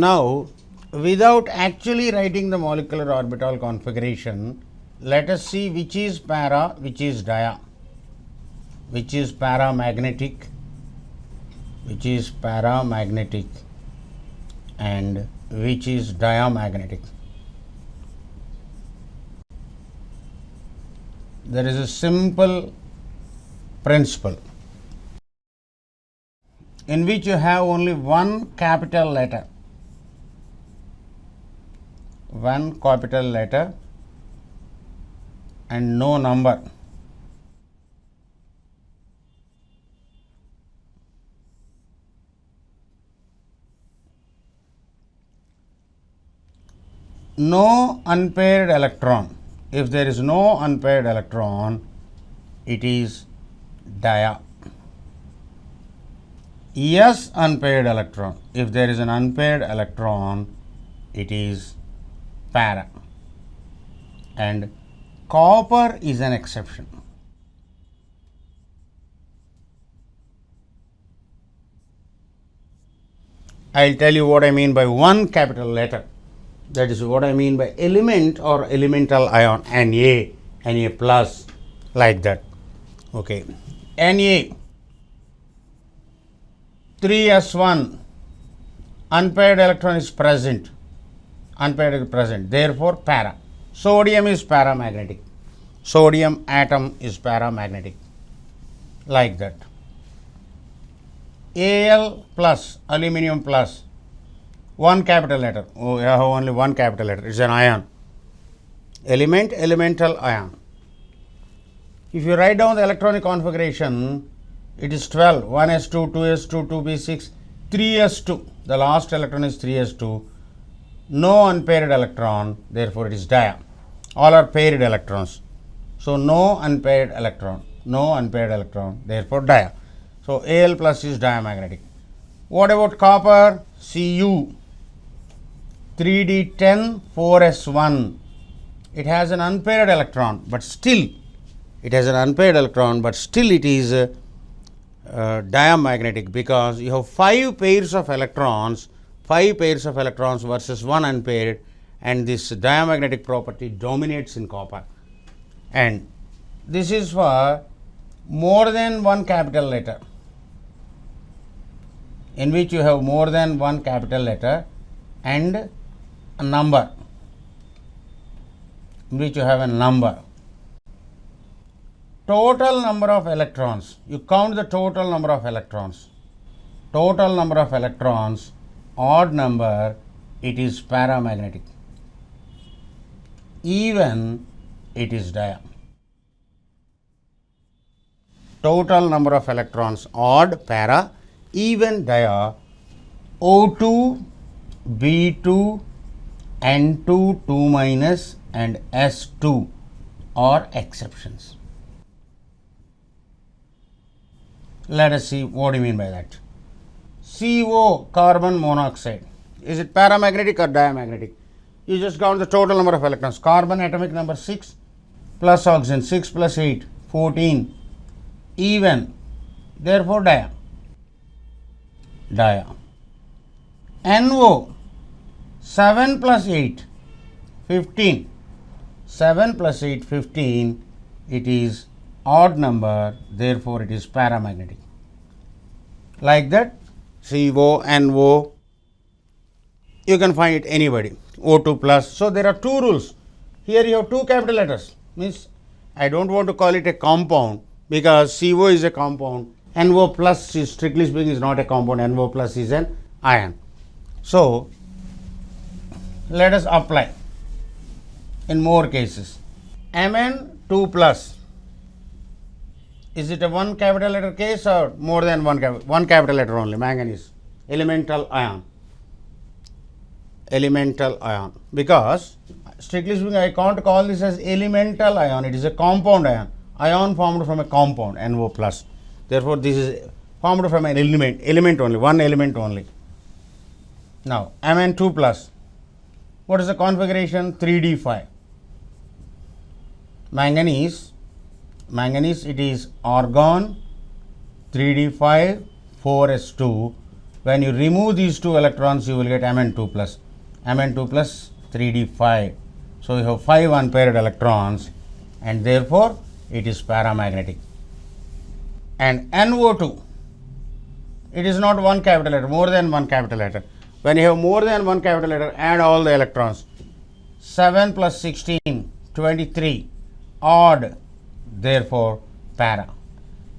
Now, without actually writing the molecular orbital configuration, let us see which is para, which is dia, which is paramagnetic, and which is diamagnetic. There is a simple principle in which you have only one capital letter, and no number. No unpaired electron. If there is no unpaired electron, it is dia. Yes, unpaired electron. If there is an unpaired electron, it is para. And copper is an exception. I will tell you what I mean by one capital letter. That is what I mean by element or elemental ion, Na plus, like that. Okay. Na, 3s1, unpaired electron is present, therefore para. Sodium is paramagnetic, sodium atom is paramagnetic, like that. Al plus, aluminium plus, one capital letter. Oh, you have only one capital letter. It's an ion. Element, elemental ion. If you write down the electronic configuration, it is 12. 1s2, 2s2, 2p6, 3s2. The last electron is 3s2. No unpaired electron, therefore it is dia. All are paired electrons. So no unpaired electron, therefore dia. So Al plus is diamagnetic. What about copper? Cu, 3d10, 4s1. It has an unpaired electron, but still it is diamagnetic, because you have 5 pairs of electrons versus one unpaired, and this diamagnetic property dominates in copper. And this is for more than one capital letter, in which you have more than one capital letter and a number, in which you have a number. Total number of electrons, you count the total number of electrons. Odd number, it is paramagnetic. Even, it is dia. Total number of electrons, odd, para, even, dia. O2, B2, N2, 2 minus, and S2 are exceptions. Let us see what do you mean by that. CO, carbon monoxide. Is it paramagnetic or diamagnetic? You just count the total number of electrons. Carbon atomic number 6 plus oxygen, 6 plus 8, 14. Even, therefore dia. NO, 7 plus 8, 15. 7 plus 8, 15. It is odd number, therefore it is paramagnetic. Like that, CO, NO, you can find it anybody, O2 plus. So there are two rules. Here you have two capital letters, means I don't want to call it a compound, because CO is a compound, NO plus is, strictly speaking, is not a compound, NO plus is an ion. So let us apply in more cases. Mn2 plus, is it a one capital letter case or more than one capital letter only? Manganese, elemental ion, because strictly speaking I can't call this as elemental ion, it is a compound ion formed from a compound, NO plus. Therefore this is formed from an element only, one element only. Now Mn2 plus, what is the configuration? 3d5. Manganese, it is argon, 3d5, 4s2, When you remove these 2 electrons, you will get Mn2 plus. Mn2 plus 3d5. So you have 5 unpaired electrons, and therefore it is paramagnetic. And NO2, it is not one capital letter, more than one capital letter. When you have more than one capital letter, add all the electrons. 7 plus 16, 23, odd, therefore para.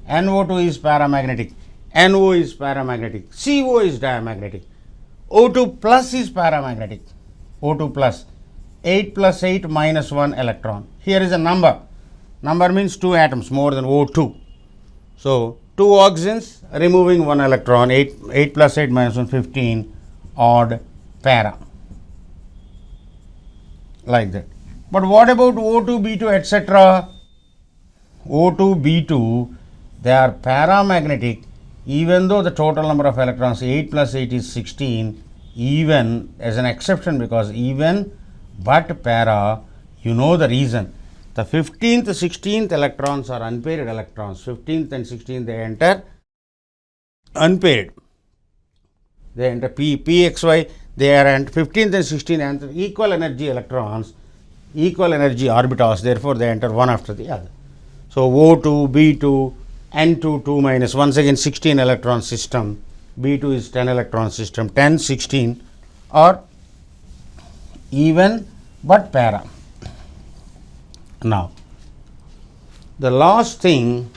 NO2 is paramagnetic, NO is paramagnetic, CO is diamagnetic, O2 plus is paramagnetic, O2 plus, 8 plus 8 minus 1 electron. Here is a number, number means 2 atoms more than O2. So 2 oxygens removing 1 electron, 8 plus 8 minus 1, 15, odd para, like that. But what about O2, B2, etc.? O2, B2, they are paramagnetic even though the total number of electrons 8 plus 8 is 16, even as an exception, because even but para, you know the reason. The 15th, 16th electrons are unpaired electrons. 15th and 16th they enter unpaired. They enter PXY, they are and 15th and 16th enter equal energy electrons, equal energy orbitals, therefore they enter one after the other. So O2, B2, N2, 2 minus, once again 16 electron system, B2 is 10 electron system, 10, 16 or even but para. Now, the last thing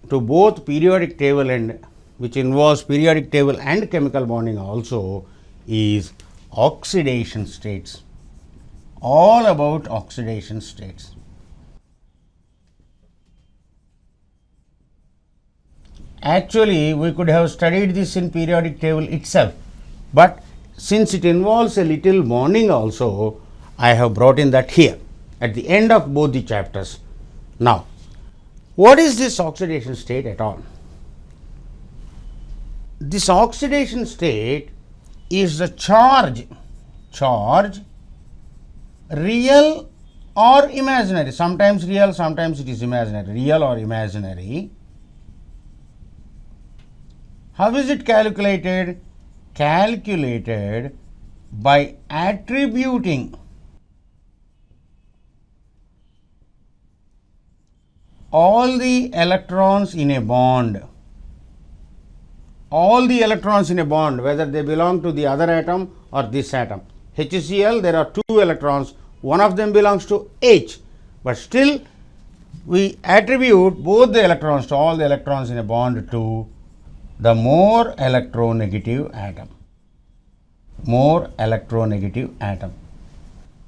to both periodic table and which involves periodic table and chemical bonding also is oxidation states. All about oxidation states. Actually, we could have studied this in periodic table itself, but since it involves a little bonding also, I have brought in that here at the end of both the chapters. Now, what is this oxidation state at all? This oxidation state is the charge, real or imaginary, sometimes real, sometimes it is imaginary, real or imaginary. How is it calculated? Calculated by attributing all the electrons in a bond, whether they belong to the other atom or this atom. HCl, there are 2 electrons, one of them belongs to H, but still we attribute both the electrons to all the electrons in a bond to the more electronegative atom.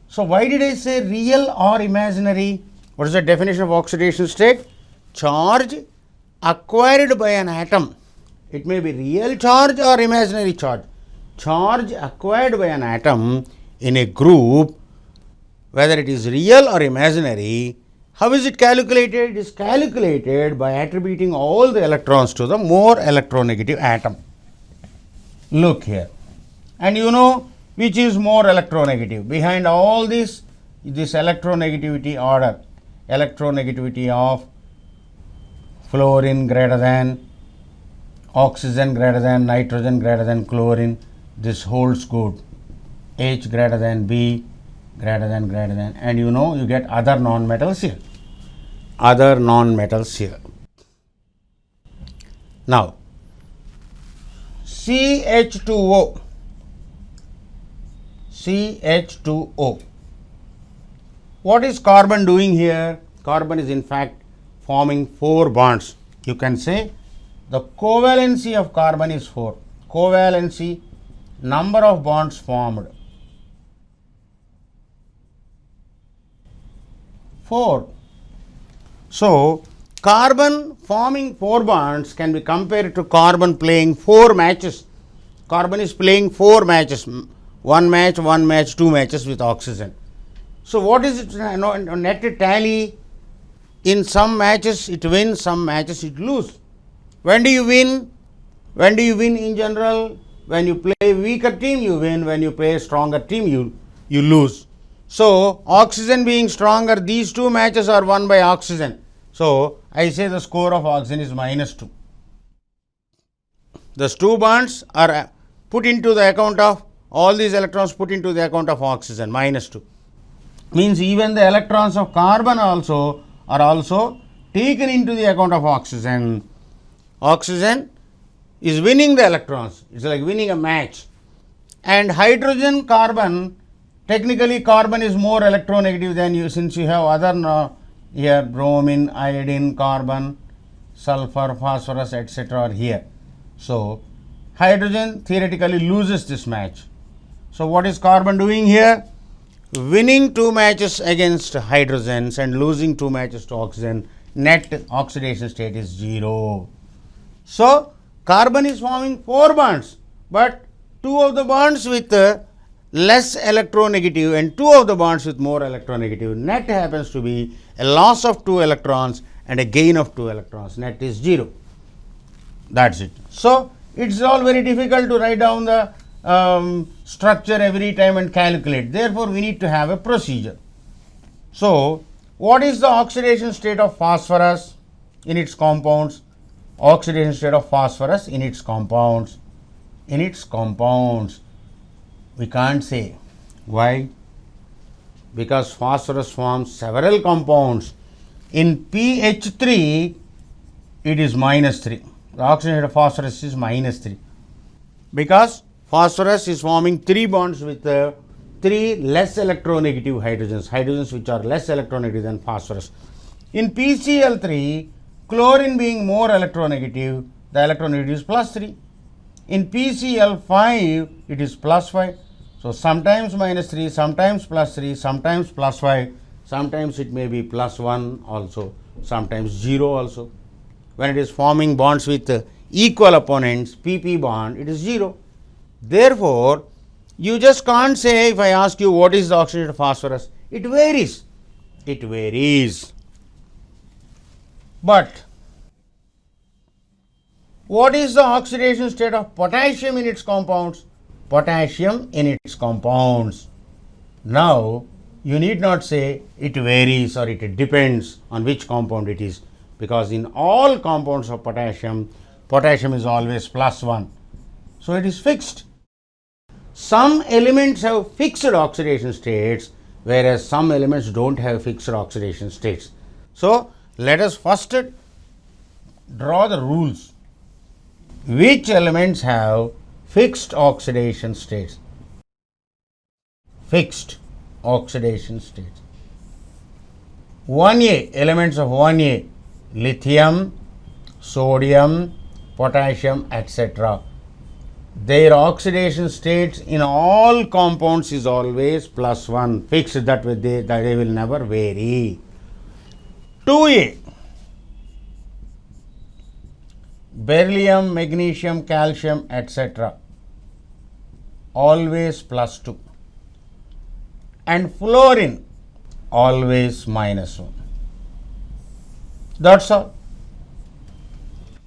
So why did I say real or imaginary? What is the definition of oxidation state? Charge acquired by an atom. It may be real charge or imaginary charge. Charge acquired by an atom in a group, whether it is real or imaginary. How is it calculated? It is calculated by attributing all the electrons to the more electronegative atom. Look here. And you know which is more electronegative. Behind all this electronegativity order, electronegativity of fluorine greater than, oxygen greater than, nitrogen greater than chlorine, this holds good. H greater than, B greater than, and you know you get other non-metals here. Now, CH2O. What is carbon doing here? Carbon is in fact forming 4 bonds. You can say the covalency of carbon is 4. Covalency, number of bonds formed, 4. So, carbon forming 4 bonds can be compared to carbon playing 4 matches. Carbon is playing 4 matches, 1 match, 2 matches with oxygen. So, what is it net tally? In some matches it wins, some matches it loses. When do you win? When do you win in general? When you play a weaker team you win, when you play a stronger team you lose. So, oxygen being stronger, these 2 matches are won by oxygen. So, I say the score of oxygen is -2. Those 2 bonds are put into the account of, all these electrons put into the account of oxygen, -2. Means even the electrons of carbon also are also taken into the account of oxygen. Oxygen is winning the electrons. It's like winning a match. And hydrogen, carbon, technically carbon is more electronegative than you, since you have other here bromine, iodine, carbon, sulfur, phosphorus, etc. are here. So hydrogen theoretically loses this match. So what is carbon doing here? Winning 2 matches against hydrogens and losing 2 matches to oxygen. Net oxidation state is 0. So carbon is forming 4 bonds, but 2 of the bonds with less electronegative and 2 of the bonds with more electronegative. Net happens to be a loss of 2 electrons and a gain of 2 electrons. Net is 0. That's it. So it's all very difficult to write down the structure every time and calculate. Therefore, we need to have a procedure. So what is the oxidation state of phosphorus in its compounds? Oxidation state of phosphorus in its compounds. In its compounds, we can't say. Why? Because phosphorus forms several compounds. In pH3, it is -3. The oxidation state of phosphorus is -3. Because phosphorus is forming 3 bonds with 3 less electronegative hydrogens, hydrogens which are less electronegative than phosphorus. In PCl3, chlorine being more electronegative, the electronegativity is +3. In PCl5, it is +5. So sometimes -3, sometimes +3, sometimes +5, sometimes it may be +1 also, sometimes 0 also. When it is forming bonds with equal opponents, PP bond, it is 0. Therefore, you just can't say, if I ask you what is the oxidation state of phosphorus, it varies. It varies. But what is the oxidation state of potassium in its compounds? Potassium in its compounds. Now, you need not say it varies or it depends on which compound it is, because in all compounds of potassium, potassium is always +1. So it is fixed. Some elements have fixed oxidation states, whereas some elements don't have fixed oxidation states. So let us first draw the rules. Which elements have fixed oxidation states? Fixed oxidation states. 1A, elements of 1A, lithium, sodium, potassium, etc. Their oxidation states in all compounds is always +1, fixed, that way they will never vary. 2A, beryllium, magnesium, calcium, etc. always +2. And fluorine always -1. That's all.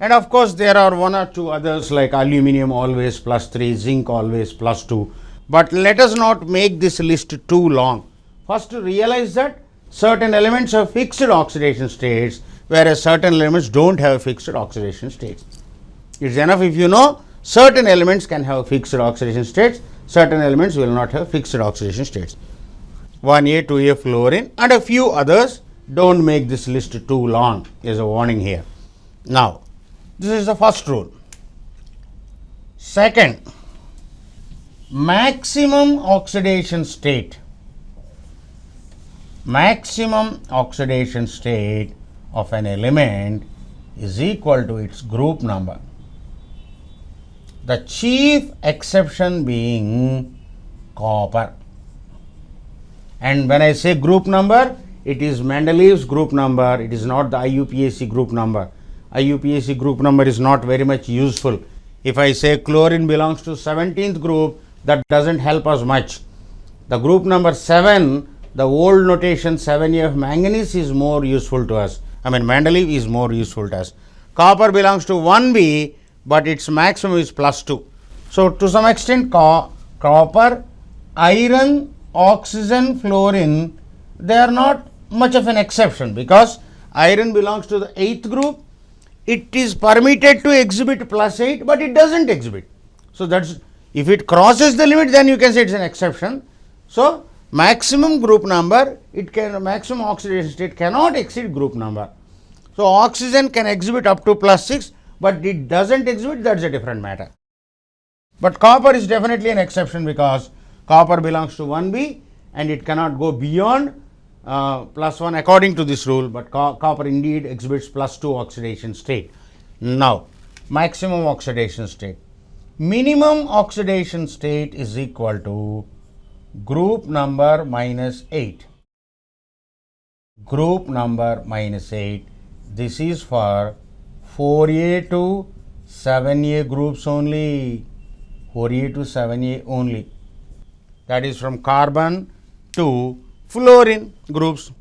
And of course, there are 1 or 2 others like aluminium always +3, zinc always +2. But let us not make this list too long. First, realize that certain elements have fixed oxidation states, whereas certain elements don't have fixed oxidation states. It's enough if you know certain elements can have fixed oxidation states, certain elements will not have fixed oxidation states. 1A, 2A, fluorine, and a few others. Don't make this list too long, is a warning here. Now, this is the first rule. Second, maximum oxidation state. Maximum oxidation state of an element is equal to its group number. The chief exception being copper. And when I say group number, it is Mendeleev's group number, it is not the IUPAC group number. IUPAC group number is not very much useful. If I say chlorine belongs to 17th group, that doesn't help us much. The group number 7, the old notation 7A of manganese is more useful to us. Mendeleev is more useful to us. Copper belongs to 1B, but its maximum is +2. So to some extent, copper, iron, oxygen, fluorine, they are not much of an exception, because iron belongs to the 8th group it is permitted to exhibit plus 8, but it doesn't exhibit. So, that is, if it crosses the limit, then you can say it is an exception. So, maximum group number, maximum oxidation state cannot exceed group number. So, oxygen can exhibit up to plus 6, but it doesn't exhibit, that is a different matter. But copper is definitely an exception, because copper belongs to 1b and it cannot go beyond plus 1 according to this rule, but copper indeed exhibits plus 2 oxidation state. Now, maximum oxidation state. Minimum oxidation state is equal to group number minus 8. Group number minus 8. This is for 4A to 7A groups only. 4A to 7A only. That is from carbon to fluorine groups.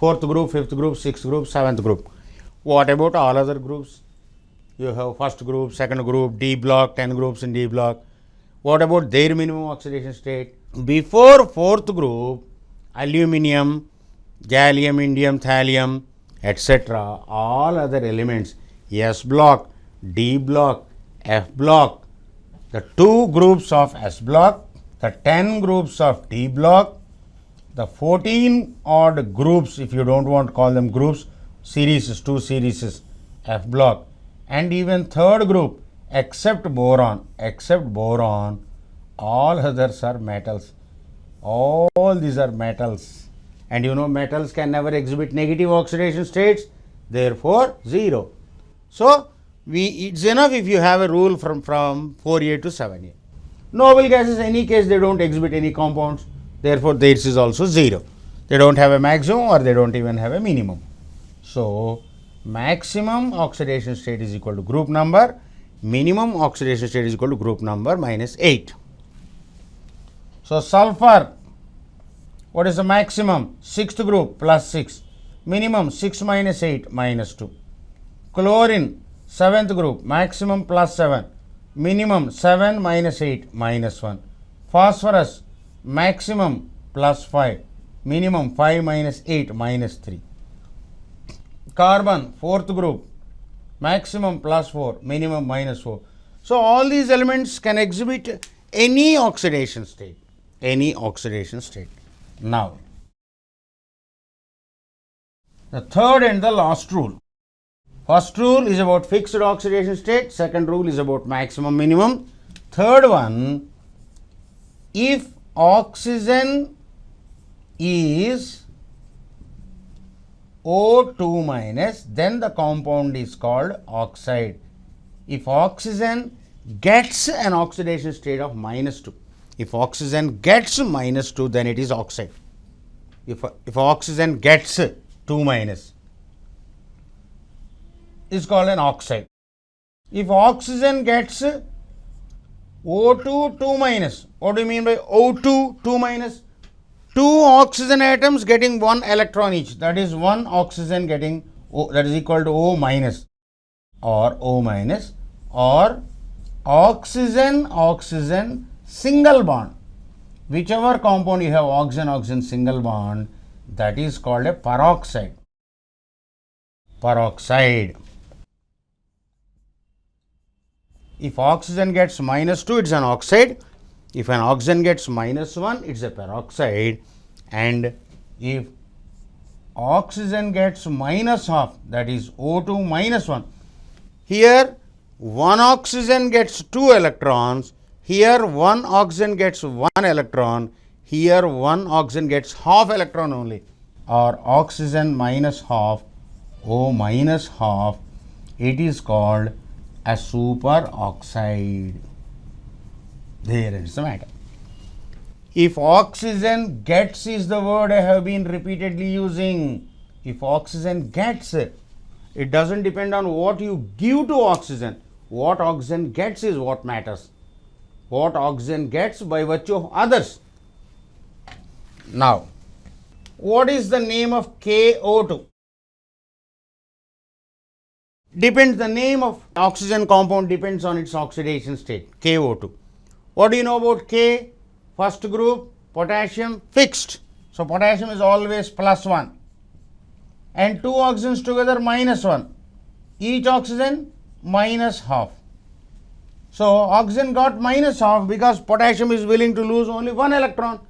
4th group, 5th group, 6th group, 7th group. What about all other groups? You have first group, 2nd group, D block, 10 groups in D block. What about their minimum oxidation state? Before 4th group, aluminium, gallium, indium, thallium, etc. all other elements, S block, D block, F block, the 2 groups of S block, the 10 groups of D block, the 14 odd groups, if you don't want to call them groups, series, 2 series, F block, and even 3rd group except boron, all others are metals. All these are metals, and you know metals can never exhibit negative oxidation states, therefore 0. So, it's enough if you have a rule from 4A to 7A. Noble gases, any case they don't exhibit any compounds, therefore theirs is also 0. They don't have a maximum or they don't even have a minimum. So, maximum oxidation state is equal to group number, minimum oxidation state is equal to group number minus 8. So, sulfur, what is the maximum? 6th group plus 6, minimum 6 minus 8 minus 2. Chlorine, 7th group, maximum plus 7, minimum 7 minus 8 minus 1. Phosphorus, maximum plus 5, minimum 5 minus 8 minus 3. Carbon, 4th group, maximum plus 4, minimum minus 4. So, all these elements can exhibit any oxidation state, Now, the third and the last rule. First rule is about fixed oxidation state, second rule is about maximum minimum. Third one, if oxygen is O2 minus, then the compound is called oxide. If oxygen gets an oxidation state of minus 2, if oxygen gets minus 2, then it is oxide. If oxygen gets 2 minus, is called an oxide. If oxygen gets O2 2 minus, what do you mean by O2 2 minus? 2 oxygen atoms getting 1 electron each, that is 1 oxygen getting that is equal to O minus, or oxygen single bond. Whichever compound you have oxygen single bond, that is called a peroxide. If oxygen gets minus 2, it is an oxide. If an oxygen gets minus 1, it is a peroxide. And if oxygen gets minus half, that is O2 minus 1, here 1 oxygen gets 2 electrons, here 1 oxygen gets 1 electron, here 1 oxygen gets half electron only, or oxygen minus half, O minus half, it is called a superoxide. There is the matter. If oxygen gets is the word I have been repeatedly using. If oxygen gets, it doesn't depend on what you give to oxygen. What oxygen gets is what matters. What oxygen gets by virtue of others. Now, what is the name of KO2? Depends, the name of oxygen compound depends on its oxidation state, KO2. What do you know about K? First group, potassium, fixed. So, potassium is always plus 1 and 2 oxygens together minus 1. each oxygen minus half. So, oxygen got minus half because potassium is willing to lose only one electron.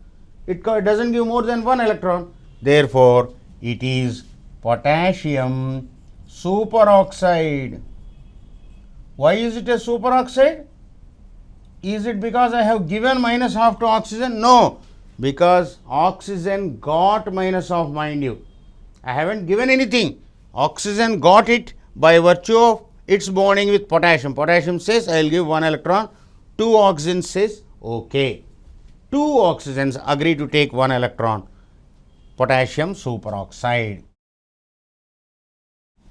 It doesn't give more than one electron. Therefore, it is potassium superoxide. Why is it a superoxide? Is it because I have given minus half to oxygen? No, because oxygen got minus half, mind you. I haven't given anything. Oxygen got it by virtue of its bonding with potassium. Potassium says I will give one electron. Two oxygen says okay. Two oxygens agree to take one electron. Potassium superoxide.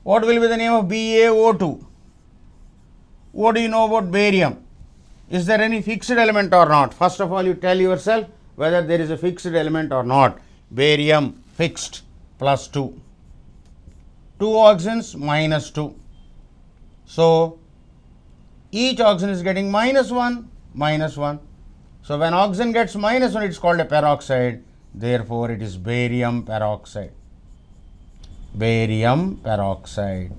What will be the name of BaO2? What do you know about barium? Is there any fixed element or not? First of all, you tell yourself whether there is a fixed element or not. Barium fixed plus 2. Two oxygens minus 2. So, each oxygen is getting minus 1, minus 1. So, when oxygen gets minus 1, it is called a peroxide. Therefore, it is barium peroxide. Barium peroxide.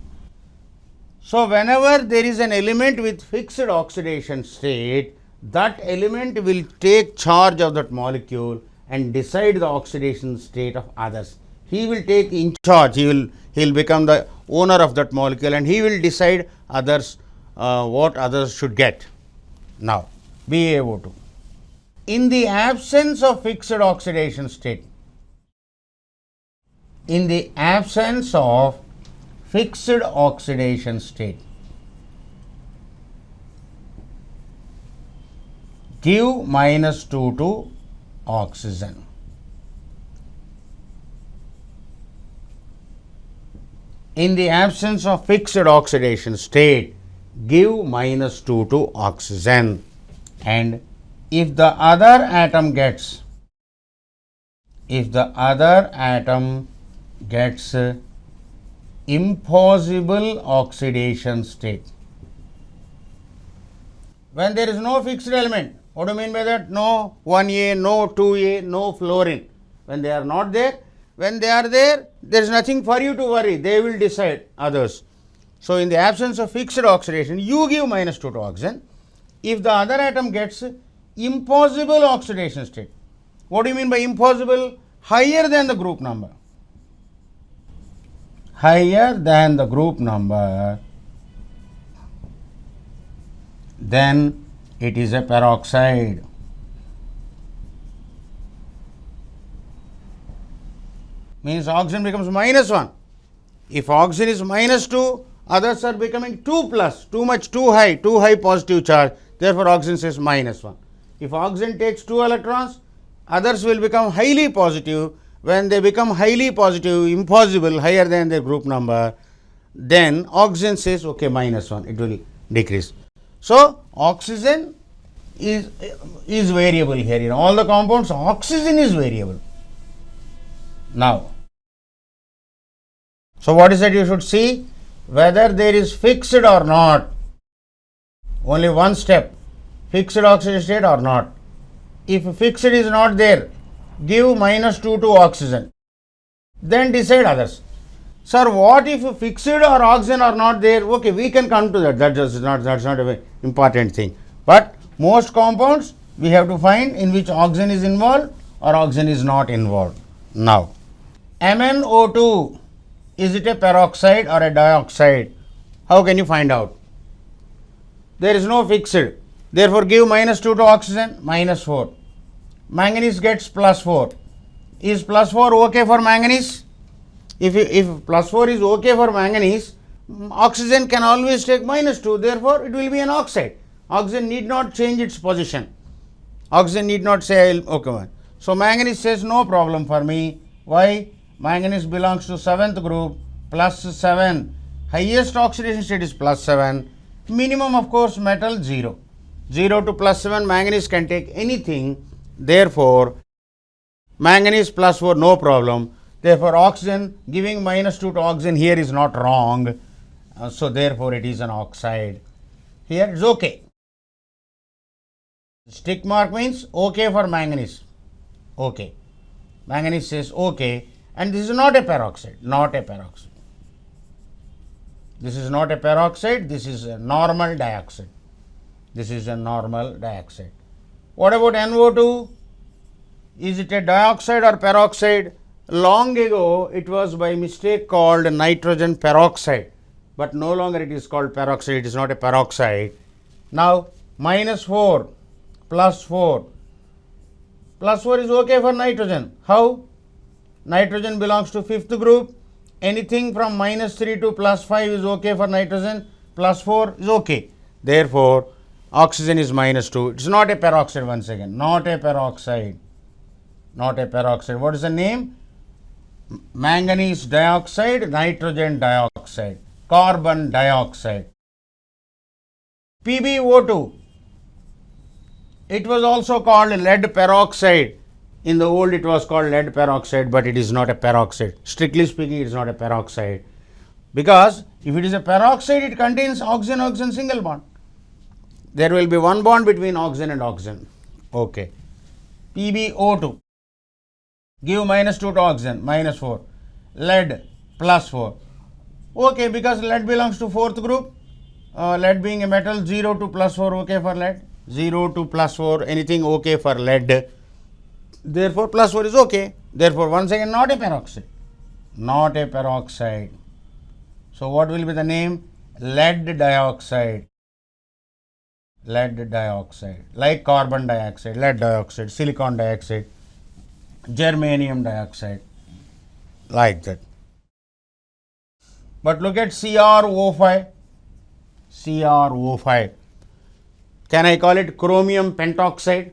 So, whenever there is an element with fixed oxidation state, that element will take charge of that molecule and decide the oxidation state of others. He will take in charge, he will become the owner of that molecule and he will decide others what others should get. Now, BaO2. In the absence of fixed oxidation state, in the absence of fixed oxidation state, give minus 2 to oxygen. In the absence of fixed oxidation state, give minus 2 to oxygen, and if the other atom gets impossible oxidation state. When there is no fixed element, what do you mean by that? No 1A, no 2A, no fluorine. When they are not there, when they are there, there is nothing for you to worry. They will decide others. So, in the absence of fixed oxidation, you give minus 2 to oxygen. If the other atom gets impossible oxidation state. What do you mean by impossible? Higher than the group number. Higher than the group number, then it is a peroxide. Means oxygen becomes minus 1. If oxygen is minus 2, others are becoming 2 plus, too much, too high positive charge. Therefore, oxygen says minus 1. If oxygen takes 2 electrons, others will become highly positive. When they become highly positive, impossible, higher than their group number, then oxygen says okay, minus 1, it will decrease. So, oxygen is variable here. In all the compounds, oxygen is variable. Now, so what is that you should see? Whether there is fixed or not. Only one step. Fixed oxidation state or not. If fixed is not there, give minus 2 to oxygen. Then decide others. Sir, what if fixed or oxygen are not there? Okay, we can come to that. That's not a very important thing. But most compounds we have to find in which oxygen is involved or oxygen is not involved. Now, MnO2, is it a peroxide or a dioxide? How can you find out? There is no fixed. Therefore, give minus 2 to oxygen, minus 4. Manganese gets plus 4. Is plus 4 okay for manganese? If plus 4 is okay for manganese, oxygen can always take minus 2. Therefore, it will be an oxide. Oxygen need not change its position. Oxygen need not say, okay. So, manganese says no problem for me. Why? Manganese belongs to 7th group, plus 7. Highest oxidation state is plus 7. Minimum, of course, metal 0. 0 to plus 7, manganese can take anything. Therefore, manganese plus 4, no problem. Therefore, oxygen, giving minus 2 to oxygen here is not wrong. So, therefore, it is an oxide. Here it is okay. Stick mark means okay for manganese. Okay. Manganese says okay. And this is not a peroxide. Not a peroxide. This is not a peroxide, this is a normal dioxide. This is a normal dioxide. What about NO2? Is it a dioxide or peroxide? Long ago, it was by mistake called nitrogen peroxide, but no longer it is called peroxide, it is not a peroxide. Now, -4 plus 4. Plus 4 is okay for nitrogen. How? Nitrogen belongs to fifth group. Anything from -3 to +5 is okay for nitrogen. +4 is okay. Therefore, oxygen is -2. It is not a peroxide once again. Not a peroxide. Not a peroxide. What is the name? Manganese dioxide, nitrogen dioxide, carbon dioxide. PbO2. It was also called lead peroxide. In the old it was called lead peroxide, but it is not a peroxide. Strictly speaking, it is not a peroxide. Because if it is a peroxide, it contains oxygen-oxygen single bond. There will be one bond between oxygen and oxygen. Okay. PbO2. Give -2 to oxygen, -4. Lead, +4. Okay, because lead belongs to fourth group. Lead being a metal, 0 to +4 okay for lead. 0 to +4, anything okay for lead. Therefore, +4 is okay. Therefore, once again, not a peroxide. Not a peroxide. So, what will be the name? Lead dioxide. Lead dioxide. Like carbon dioxide, lead dioxide, silicon dioxide, germanium dioxide. Like that. But look at CrO5. CrO5. Can I call it chromium pentoxide?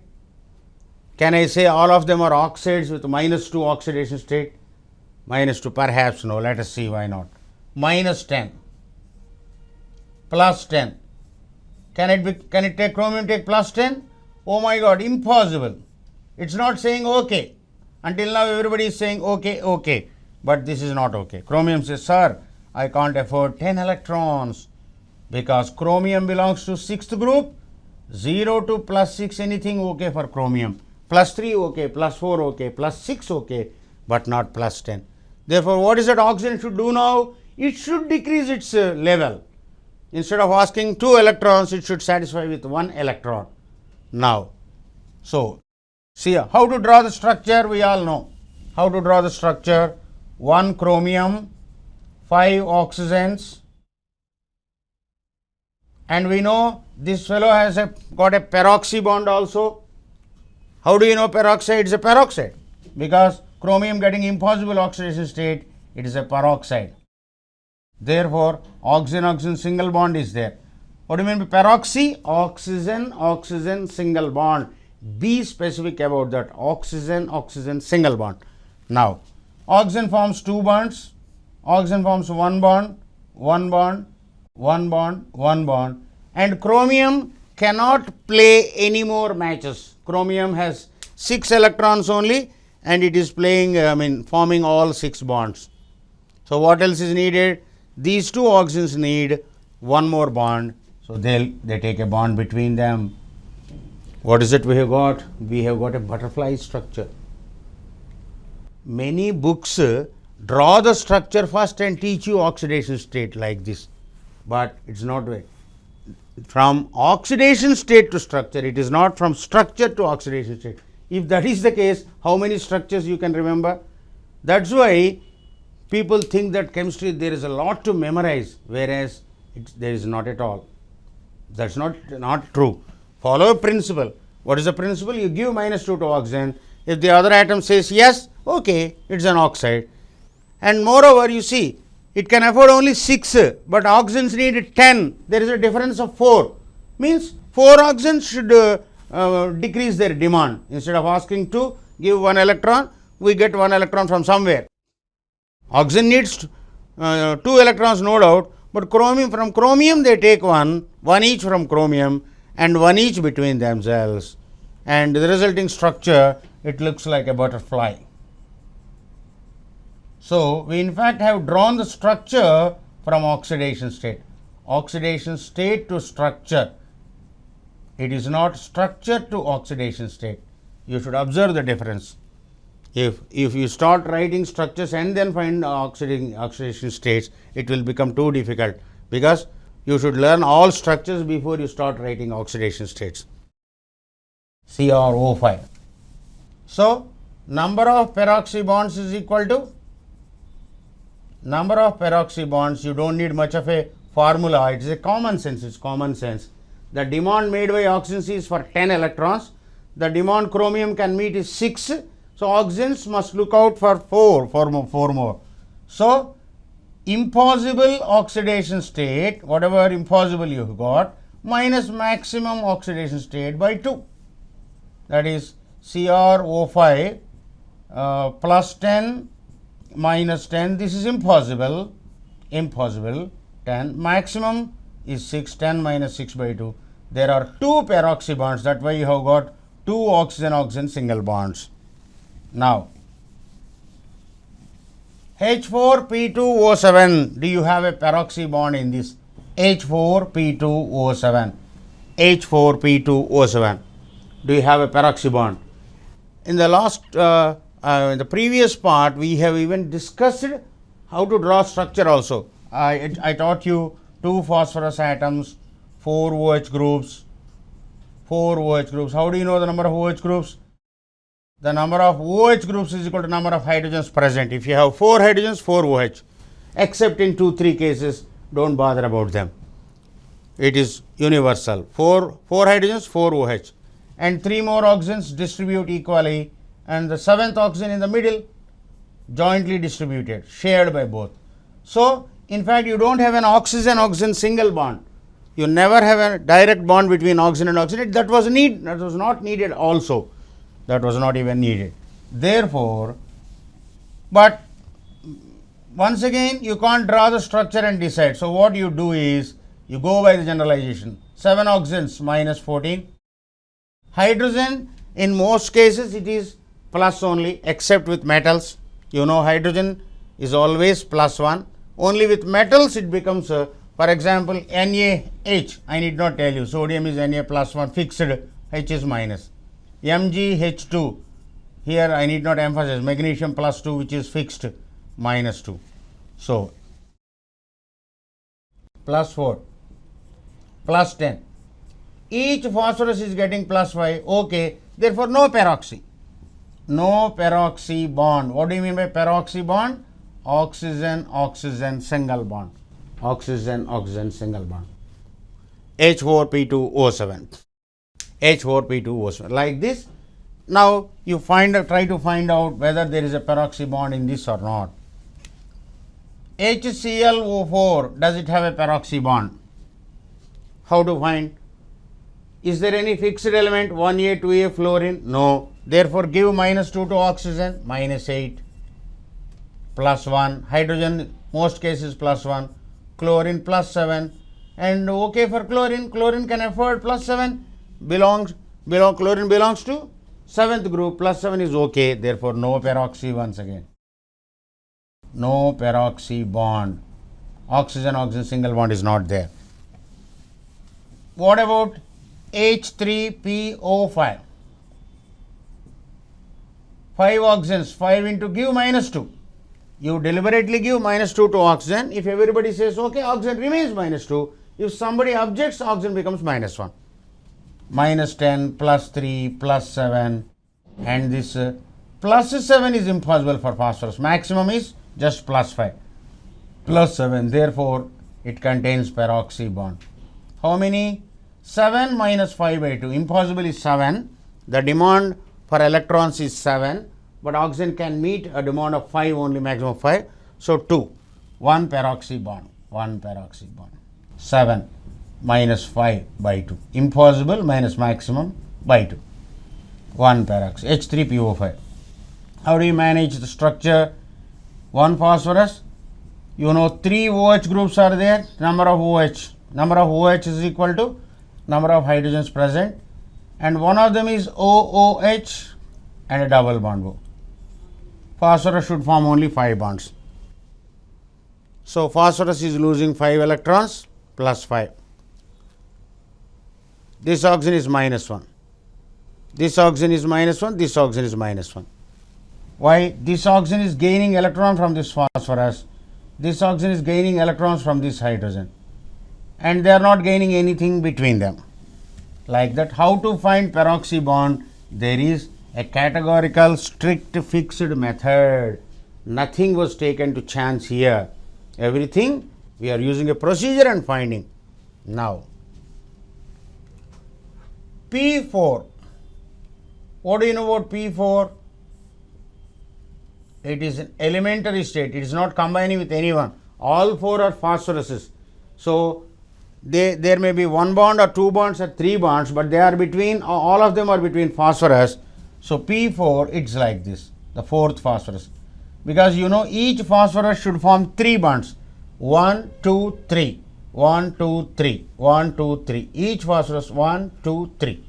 Can I say all of them are oxides with -2 oxidation state? -2, perhaps no. Let us see why not. -10, +10. Can it take chromium take +10? Oh my God, impossible. It's not saying okay. Until now everybody is saying okay, okay. But this is not okay. Chromium says, sir, I can't afford 10 electrons because chromium belongs to sixth group. 0 to +6, anything okay for chromium. +3 okay, +4 okay, +6 okay, but not +10. Therefore, what is that oxygen should do now? It should decrease its level. Instead of asking 2 electrons, it should satisfy with 1 electron. Now, so see how to draw the structure, we all know. How to draw the structure? 1 chromium, 5 oxygens, and we know this fellow has got a peroxy bond also. How do you know peroxide is a peroxide? Because chromium getting impossible oxidation state, it is a peroxide. Therefore, oxygen-oxygen single bond is there. What do you mean by peroxy? Oxygen-oxygen single bond. Be specific about that. Oxygen-oxygen single bond. Now, oxygen forms 2 bonds. Oxygen forms 1 bond, 1 bond, 1 bond, 1 bond. And chromium cannot play any more matches. Chromium has 6 electrons only and it is playing, forming all 6 bonds. So, what else is needed? These 2 oxygens need 1 more bond. So, they take a bond between them. What is it we have got? We have got a butterfly structure. Many books draw the structure first and teach you oxidation state like this, but it is not way. From oxidation state to structure, it is not from structure to oxidation state. If that is the case, how many structures you can remember? That is why people think that chemistry there is a lot to memorize, whereas there is not at all. That is not true. Follow a principle. What is the principle? You give -2 to oxygen. If the other atom says yes, okay, it is an oxide. And moreover, you see, it can afford only 6, but oxygens need 10. There is a difference of 4. Means 4 oxygens should decrease their demand. Instead of asking to give 1 electron, we get 1 electron from somewhere. Oxygen needs 2 electrons, no doubt, but from chromium they take 1 each from chromium and 1 each between themselves. And the resulting structure, it looks like a butterfly. So, we in fact have drawn the structure from oxidation state. Oxidation state to structure. It is not structure to oxidation state. You should observe the difference. If you start writing structures and then find oxidation states, it will become too difficult. because you should learn all structures before you start writing oxidation states. CrO5. So, number of peroxy bonds is equal to number of peroxy bonds. You don't need much of a formula, it is a common sense, it's common sense. The demand made by oxygen is for 10 electrons, the demand chromium can meet is 6, so oxygens must look out for 4 more. So, impossible oxidation state, whatever impossible you have got, minus maximum oxidation state by 2. That is CrO5 plus 10 minus 10, this is impossible, 10, maximum is 6, 10 minus 6 by 2. There are 2 peroxy bonds, that way you have got 2 oxygen-oxygen single bonds. Now, H4P2O7, do you have a peroxy bond in this? H4P2O7, H4P2O7, do you have a peroxy bond? In the last, in the previous part, we have even discussed how to draw structure also. I taught you 2 phosphorus atoms, 4 OH groups, 4 OH groups. How do you know the number of OH groups? The number of OH groups is equal to number of hydrogens present. If you have 4 hydrogens, 4 OH, except in 2-3 cases, don't bother about them. It is universal. 4 hydrogens, 4 OH, and 3 more oxygens distribute equally, and the 7th oxygen in the middle jointly distributed, shared by both. So, in fact, you don't have an oxygen-oxygen single bond. You never have a direct bond between oxygen and oxygen. That was not needed also. That was not even needed. Therefore, but once again, you can't draw the structure and decide. So, what you do is, you go by the generalization. 7 oxygens minus 14. Hydrogen, in most cases, it is plus only, except with metals. You know, hydrogen is always plus 1. Only with metals it becomes, for example, NaH, I need not tell you, sodium is Na plus 1, fixed, H is minus. MgH2, here I need not emphasize, magnesium plus 2, which is fixed, minus 2. So, plus 4, plus 10. Each phosphorus is getting plus 5, okay, therefore no peroxy. No peroxy bond. What do you mean by peroxy bond? Oxygen-oxygen single bond. Oxygen-oxygen single bond. H4P2O7. H4P2O7. Like this. Now, you try to find out whether there is a peroxy bond in this or not. HClO4, does it have a peroxy bond? How to find? Is there any fixed element? 1A, 2A, fluorine? No. Therefore, give minus 2 to oxygen, minus 8, plus 1. Hydrogen, most cases plus 1. Chlorine, plus 7. And okay for chlorine. Chlorine can afford plus 7. Chlorine belongs to 7th group. Plus 7 is okay. Therefore, no peroxy once again. No peroxy bond. Oxygen-oxygen single bond is not there. What about H3PO5? 5 oxygens, 5 into give minus 2. You deliberately give minus 2 to oxygen. If everybody says okay, oxygen remains minus 2. If somebody objects, oxygen becomes minus 1. Minus 10, plus 3, plus 7, and this plus 7 is impossible for phosphorus. Maximum is just plus 5. Plus 7, therefore, it contains peroxy bond. How many? 7 minus 5 by 2. Impossible is 7. The demand for electrons is 7, but oxygen can meet a demand of 5 only, maximum 5. So, 2. 1 peroxy bond. 1 peroxy bond. 7 minus 5 by 2. Impossible minus maximum by 2. 1 peroxy. H3PO5. How do you manage the structure? 1 phosphorus. You know 3 OH groups are there. Number of OH. Number of OH is equal to number of hydrogens present. And one of them is OOH and a double bond. Phosphorus should form only 5 bonds. So, phosphorus is losing 5 electrons plus 5. This oxygen is minus 1. This oxygen is minus 1. This oxygen is minus 1. Why? This oxygen is gaining electron from this phosphorus. This oxygen is gaining electrons from this hydrogen. and they are not gaining anything between them. Like that, how to find peroxy bond? There is a categorical, strict, fixed method. Nothing was taken to chance here. Everything we are using a procedure and finding. Now, P4. What do you know about P4? It is an elementary state. It is not combining with anyone. All four are phosphoruses. So, there may be one bond or two bonds or three bonds, but they are between, all of them are between phosphorus. So, P4, it's like this, the fourth phosphorus. Because you know each phosphorus should form three bonds. 1, 2, 3. 1, 2, 3. 1, 2, 3. Each phosphorus 1, 2, 3.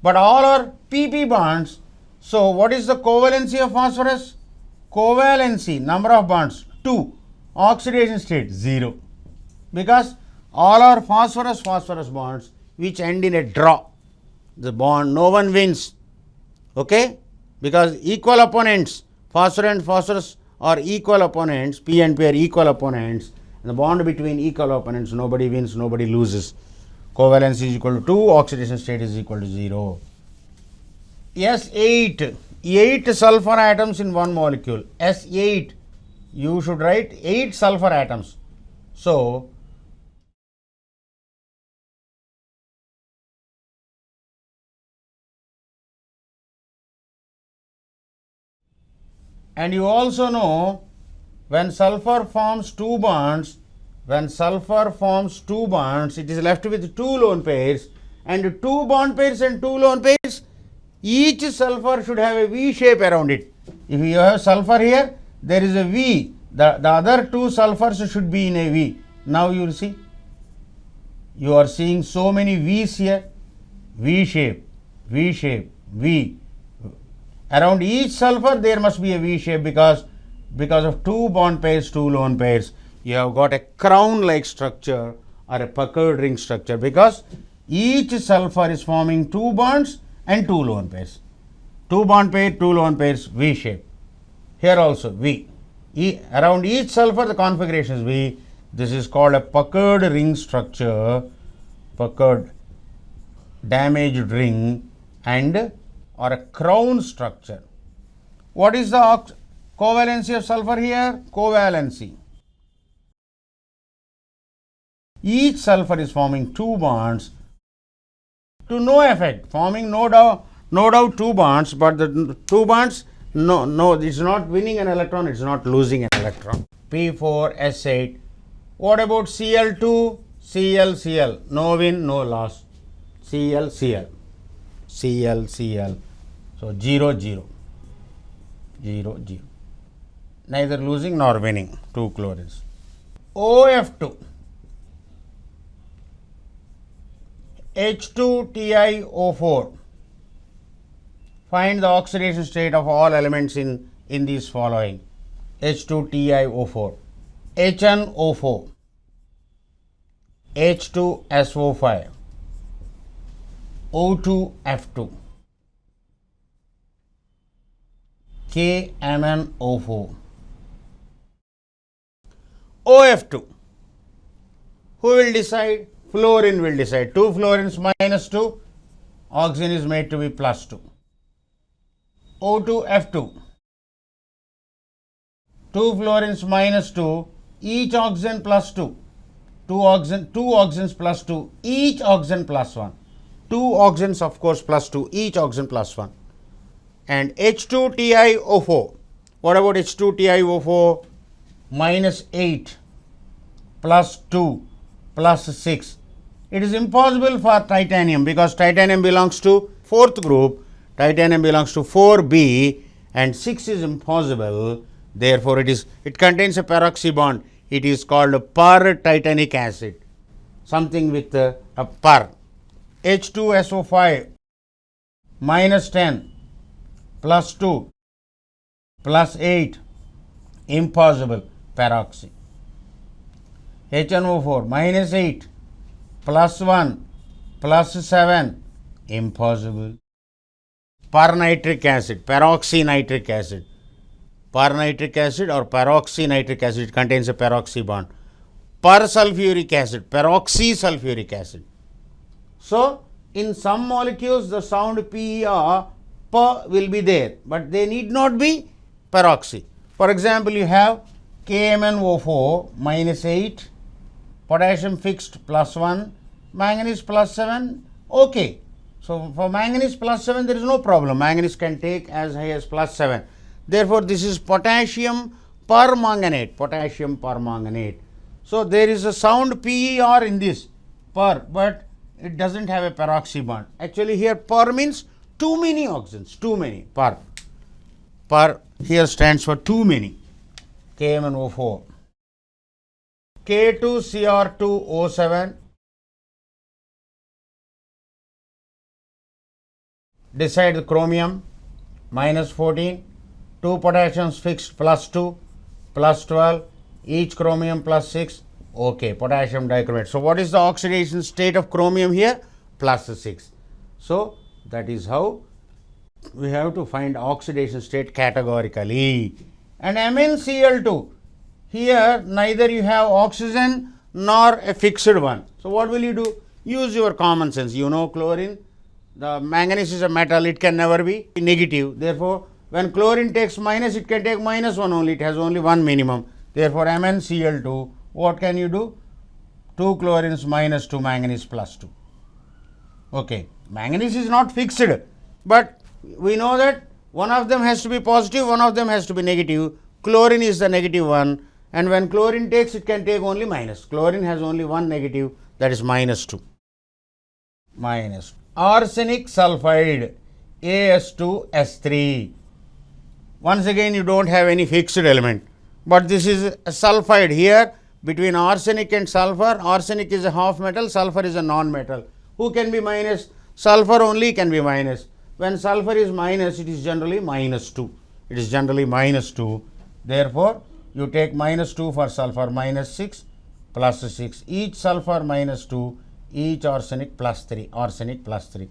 But all are PP bonds. So, what is the covalency of phosphorus? Covalency, number of bonds, 2. Oxidation state, 0. Because all are phosphorus bonds which end in a draw. The bond, no one wins. Okay? Because equal opponents, phosphorus and phosphorus are equal opponents, P and P are equal opponents. And the bond between equal opponents, nobody wins, nobody loses. Covalence is equal to 2, oxidation state is equal to 0. S8, 8 sulfur atoms in one molecule. S8, you should write 8 sulfur atoms. So, and you also know when sulfur forms two bonds, it is left with two lone pairs, and two bond pairs and two lone pairs, each sulfur should have a V shape around it. If you have sulfur here, there is a V. The other two sulfurs should be in a V. Now you will see. You are seeing so many V's here. V shape, V shape, V. Around each sulfur there must be a V shape because of two bond pairs, two lone pairs. You have got a crown like structure or a puckered ring structure because each sulfur is forming two bonds and two lone pairs. Two bond pair, two lone pairs, V shape. Here also V. Around each sulfur the configuration is V. This is called a puckered ring structure, puckered damaged ring and or a crown structure. What is the covalency of sulfur here? Covalency. Each sulfur is forming two bonds to no effect, forming no doubt two bonds, but the two bonds, no, it is not winning an electron, it is not losing an electron. P4S8. What about Cl2? Cl. No win, no loss. Cl. So 0. Neither losing nor winning. Two chlorines. OF2. H2TiO4. Find the oxidation state of all elements in these following. H2TiO4. HNO4. H2SO5. O2F2. KMnO4. OF2. Who will decide? Fluorine will decide. 2 fluorines minus 2. Oxygen is made to be plus 2. O2F2. 2 fluorines minus 2. Each oxygen plus 2. Two oxygens plus 2. Each oxygen plus 1. 2 oxygens of course plus 2. Each oxygen plus 1. And H2TiO4. What about H2TiO4? Minus 8 plus 2 plus 6. It is impossible for titanium because titanium belongs to 4th group. Titanium belongs to 4B and 6 is impossible. Therefore, it contains a peroxy bond. It is called per-titanic acid. Something with a per. H2SO5 minus 10 plus 2 plus 8. Impossible. Peroxy. HNO4 minus 8 plus 1 plus 7. Impossible. Pernitric acid, peroxynitric acid. Pernitric acid or peroxynitric acid, it contains a peroxy bond. persulfuric acid, peroxysulfuric acid. So, in some molecules the sound P or per will be there, but they need not be peroxy. For example, you have KMnO4 minus 8, potassium fixed plus 1, manganese plus 7, okay. So, for manganese plus 7 there is no problem, manganese can take as high as plus 7. Therefore, this is potassium permanganate, potassium permanganate. So, there is a sound PER in this per, but it does not have a peroxy bond. Actually, here per means too many oxygens, too many, per. Per here stands for too many, KMnO4. K2Cr2O7, decide the chromium, minus 14, 2 potassiums fixed plus 2, plus 12, each chromium plus 6, okay, potassium dichromate. So, what is the oxidation state of chromium here? Plus 6. So, that is how we have to find oxidation state categorically. And MnCl2, here neither you have oxygen nor a fixed one. So, what will you do? Use your common sense. You know chlorine, the manganese is a metal, it can never be negative. Therefore, when chlorine takes minus, it can take minus 1 only, it has only one minimum. Therefore, MnCl2, what can you do? 2 chlorines minus 2 manganese plus 2. Okay, manganese is not fixed, but we know that one of them has to be positive, one of them has to be negative. Chlorine is the negative one, and when chlorine takes, it can take only minus. Chlorine has only one negative, that is minus 2. Minus. Arsenic sulfide, As2S3. Once again, you don't have any fixed element, but this is a sulfide here. Between arsenic and sulfur, arsenic is a half metal, sulfur is a non-metal. Who can be minus? Sulfur only can be minus. When sulfur is minus, it is generally minus 2. It is generally minus 2. Therefore, you take minus 2 for sulfur, minus 6, plus 6. Each sulfur minus 2, each arsenic plus 3. Arsenic plus 3.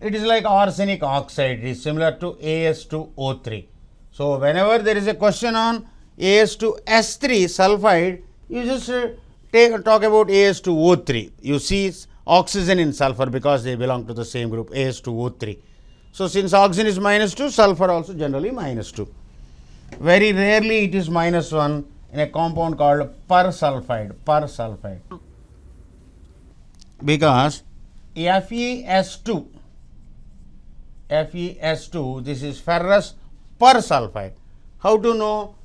It is like arsenic oxide. It is similar to As2O3. So, whenever there is a question on As2S3 sulfide, you just talk about As2O3. You see oxygen in sulfur because they belong to the same group, As2O3. So, since oxygen is minus 2, sulfur also generally minus 2. Very rarely it is minus 1 in a compound called persulfide, persulfide. Because FeS2, this is ferrous persulfide. How to know?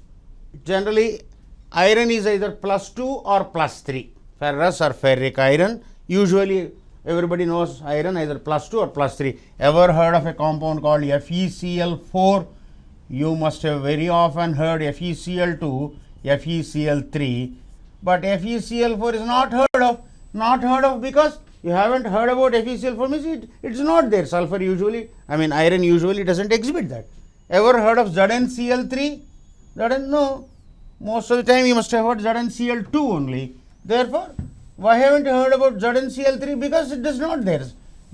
Generally, iron is either plus 2 or plus 3. Ferrous or ferric iron. Usually, everybody knows iron either plus 2 or plus 3. Ever heard of a compound called FeCl4? You must have very often heard FeCl2, FeCl3. But FeCl4 is not heard of. Not heard of because you haven't heard about FeCl4 means it's not there. Sulfur usually, iron usually doesn't exhibit that. Ever heard of ZnCl3? No. Most of the time you must have heard ZnCl2 only. Therefore, why haven't you heard about ZnCl3? Because it does not there.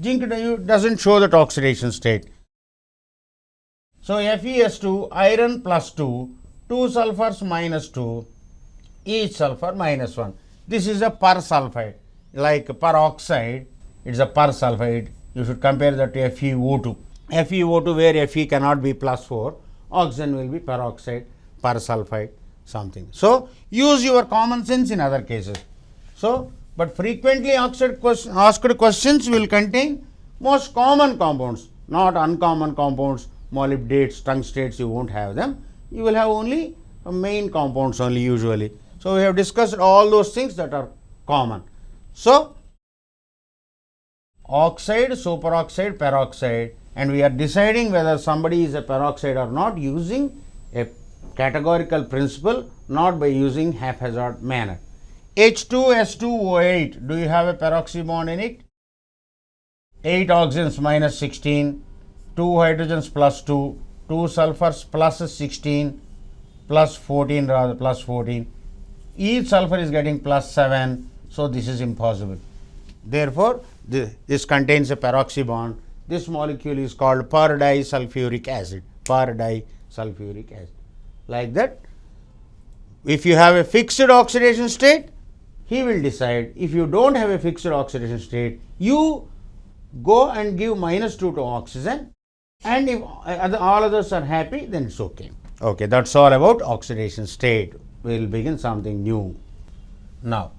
Zinc doesn't show that oxidation state. So, FeS2, iron plus 2, 2 sulfurs minus 2, each sulfur minus 1. This is a persulfide. Like peroxide, it is a persulfide. You should compare that to FeO2. FeO2 where Fe cannot be plus 4, oxygen will be peroxide, persulfide, something. So, use your common sense in other cases. So, but frequently asked questions will contain most common compounds, not uncommon compounds, molybdates, tungstates, you won't have them. You will have only main compounds only usually. So, we have discussed all those things that are common. So, oxide, superoxide, peroxide, and we are deciding whether somebody is a peroxide or not using a categorical principle, not by using haphazard manner. H2S2O8, do you have a peroxy bond in it? 8 oxygens minus 16, 2 hydrogens plus 2, 2 sulfurs plus 16, plus 14 rather, plus 14. Each sulfur is getting plus 7, so this is impossible. Therefore, this contains a peroxy bond. This molecule is called per-disulfuric acid, per-disulfuric acid. Like that, If you have a fixed oxidation state, he will decide. If you don't have a fixed oxidation state, you go and give -2 to oxygen, and if all others are happy, then it's okay. Okay, that's all about oxidation state. We will begin something new. Now,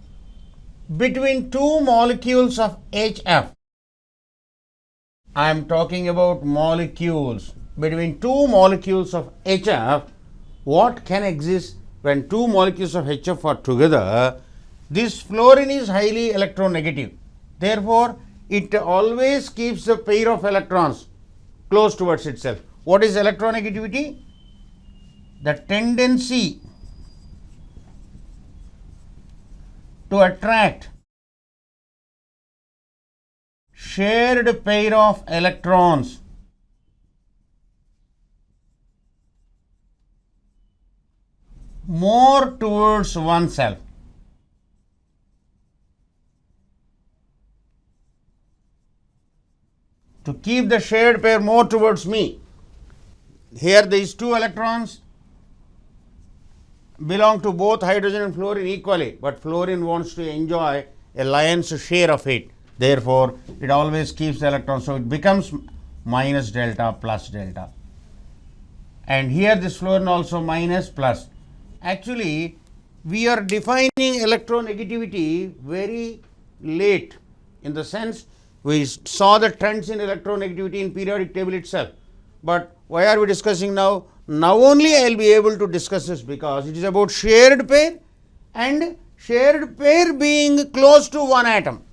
between two molecules of HF, I am talking about molecules. Between two molecules of HF, what can exist when two molecules of HF are together? This fluorine is highly electronegative. Therefore, it always keeps the pair of electrons close towards itself. What is electronegativity? The tendency to attract shared pair of electrons more towards oneself. To keep the shared pair more towards me. Here these two electrons belong to both hydrogen and fluorine equally, but fluorine wants to enjoy a lion's share of it. Therefore, it always keeps the electrons, so it becomes minus delta plus delta. And here this fluorine also minus plus. Actually, we are defining electronegativity very late, in the sense we saw the trends in electronegativity in periodic table itself. But why are we discussing now? Now only I will be able to discuss this, because it is about shared pair, and shared pair being close to one atom.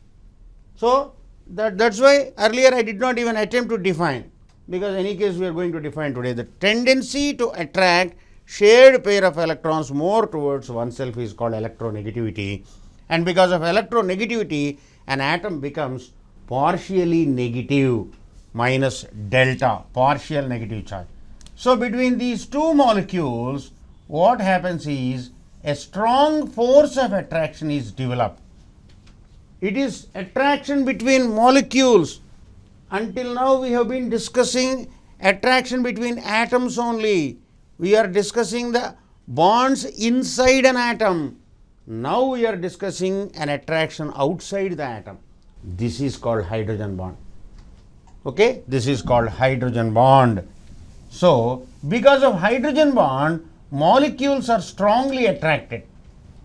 So, that's why earlier I did not even attempt to define, because in any case we are going to define today. The tendency to attract shared pair of electrons more towards oneself is called electronegativity, and because of electronegativity an atom becomes partially negative, minus delta, partial negative charge. So, between these two molecules, what happens is a strong force of attraction is developed. It is attraction between molecules. Until now we have been discussing attraction between atoms only. We are discussing the bonds inside an atom. Now we are discussing an attraction outside the atom. This is called hydrogen bond. Okay, this is called hydrogen bond. So, because of hydrogen bond, molecules are strongly attracted.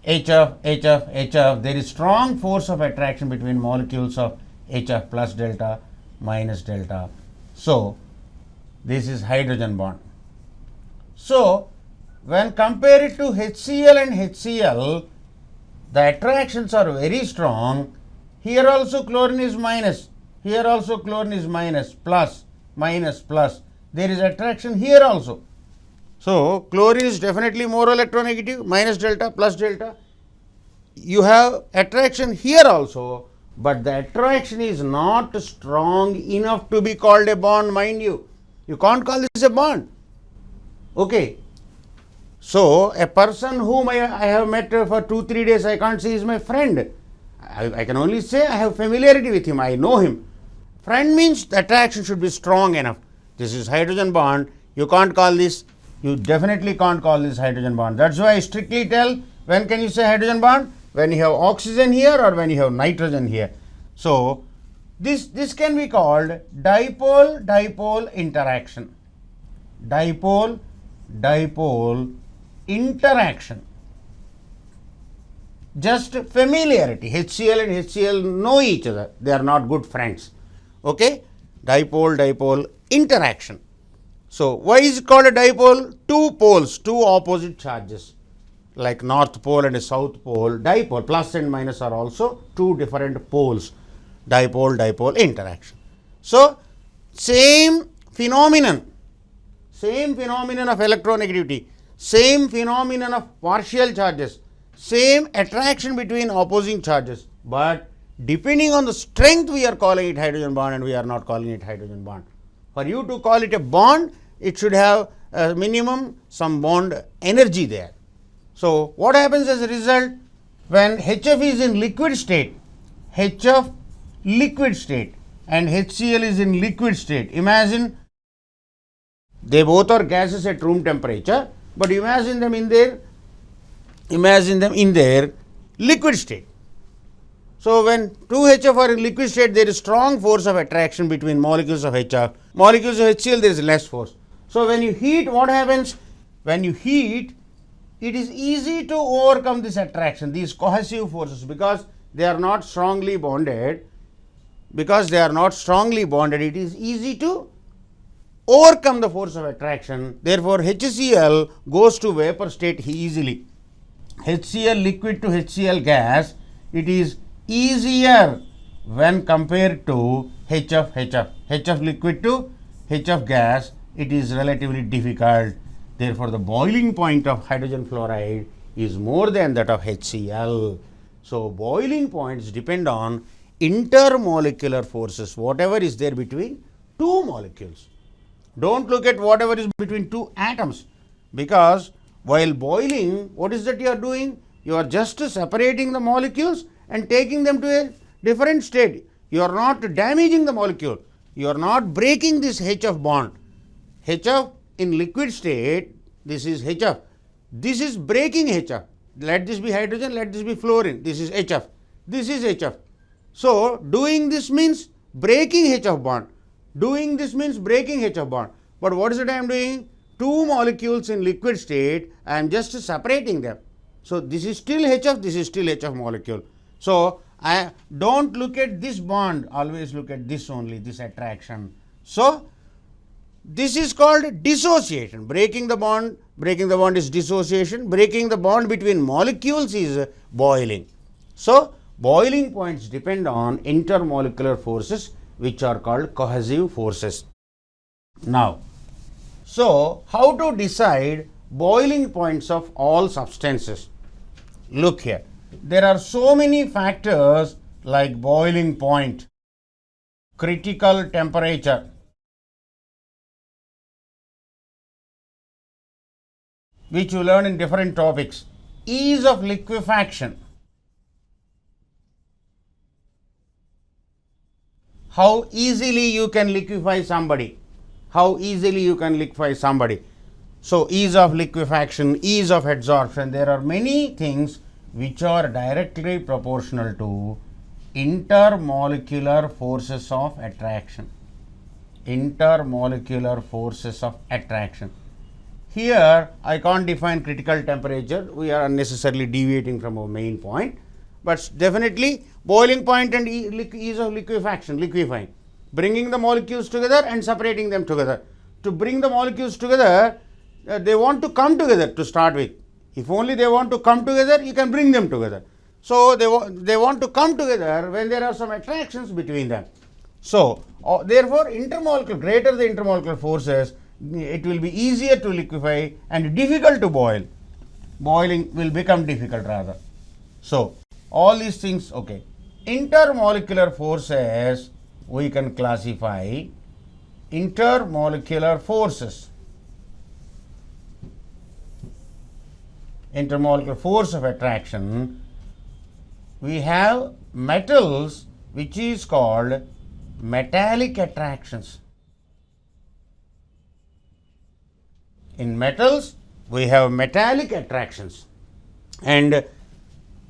HF, HF, HF, there is strong force of attraction between molecules of HF plus delta minus delta. So, this is hydrogen bond. So, when compared to HCl and HCl, the attractions are very strong. Here also chlorine is minus, here also chlorine is minus, plus, minus, plus. There is attraction here also. So, chlorine is definitely more electronegative, minus delta, plus delta. You have attraction here also, but the attraction is not strong enough to be called a bond, mind you. You can't call this a bond. Okay. So, a person whom I have met for 2-3 days, I can't say is my friend. I can only say I have familiarity with him, I know him. Friend means the attraction should be strong enough. This is hydrogen bond. You can't call this, you definitely can't call this hydrogen bond. That's why I strictly tell, when can you say hydrogen bond? When you have oxygen here or when you have nitrogen here. So, this can be called dipole-dipole interaction. Dipole-dipole interaction. Just familiarity. HCl and HCl know each other. They are not good friends. Okay? Dipole-dipole interaction. So, why is it called a dipole? Two poles, two opposite charges, like north pole and a south pole. Dipole, plus and minus are also two different poles. Dipole-dipole interaction. So, same phenomenon of electronegativity, same phenomenon of partial charges, same attraction between opposing charges, but depending on the strength we are calling it hydrogen bond and we are not calling it hydrogen bond. For you to call it a bond, it should have a minimum some bond energy there. So, what happens as a result? When HF is in liquid state, HF liquid state and HCl is in liquid state. Imagine they both are gases at room temperature, but imagine them in their imagine them in their liquid state. So, when two HF are in liquid state, there is strong force of attraction between molecules of HF. Molecules of HCl, there is less force. So, when you heat, what happens? When you heat, it is easy to overcome this attraction, these cohesive forces, because they are not strongly bonded. Because they are not strongly bonded, it is easy to overcome the force of attraction. Therefore, HCl goes to vapor state easily. HCl liquid to HCl gas, it is easier when compared to HF. HF liquid to HF gas, it is relatively difficult. Therefore, the boiling point of hydrogen fluoride is more than that of HCl. So, boiling points depend on intermolecular forces, whatever is there between two molecules. Don't look at whatever is between two atoms, because while boiling, what is that you are doing? You are just separating the molecules and taking them to a different state. You are not damaging the molecule. You are not breaking this HF bond. HF in liquid state, this is HF. This is breaking HF. Let this be hydrogen, let this be fluorine. This is HF. This is HF. So, doing this means breaking HF bond. Doing this means breaking HF bond. But what is it I am doing? Two molecules in liquid state, I am just separating them. So, this is still HF, this is still HF molecule. So, I don't look at this bond, always look at this only, this attraction. So, this is called dissociation. Breaking the bond is dissociation. Breaking the bond between molecules is boiling. So, boiling points depend on intermolecular forces, which are called cohesive forces. Now, so how to decide boiling points of all substances? Look here. There are so many factors like boiling point, critical temperature, which you learn in different topics, ease of liquefaction, how easily you can liquefy somebody, how easily you can liquefy somebody. So, ease of liquefaction, ease of adsorption, there are many things which are directly proportional to intermolecular forces of attraction. Intermolecular forces of attraction. Here, I can't define critical temperature, we are unnecessarily deviating from our main point, but definitely boiling point and ease of liquefaction, liquefying, bringing the molecules together and separating them together. To bring the molecules together, they want to come together to start with. If only they want to come together, you can bring them together. So, they want to come together when there are some attractions between them. So, therefore, greater the intermolecular forces, it will be easier to liquefy and difficult to boil. Boiling will become difficult rather. So, all these things, okay. Intermolecular forces, we can classify intermolecular forces. Intermolecular force of attraction. We have metals, which is called metallic attractions. In metals, we have metallic attractions, and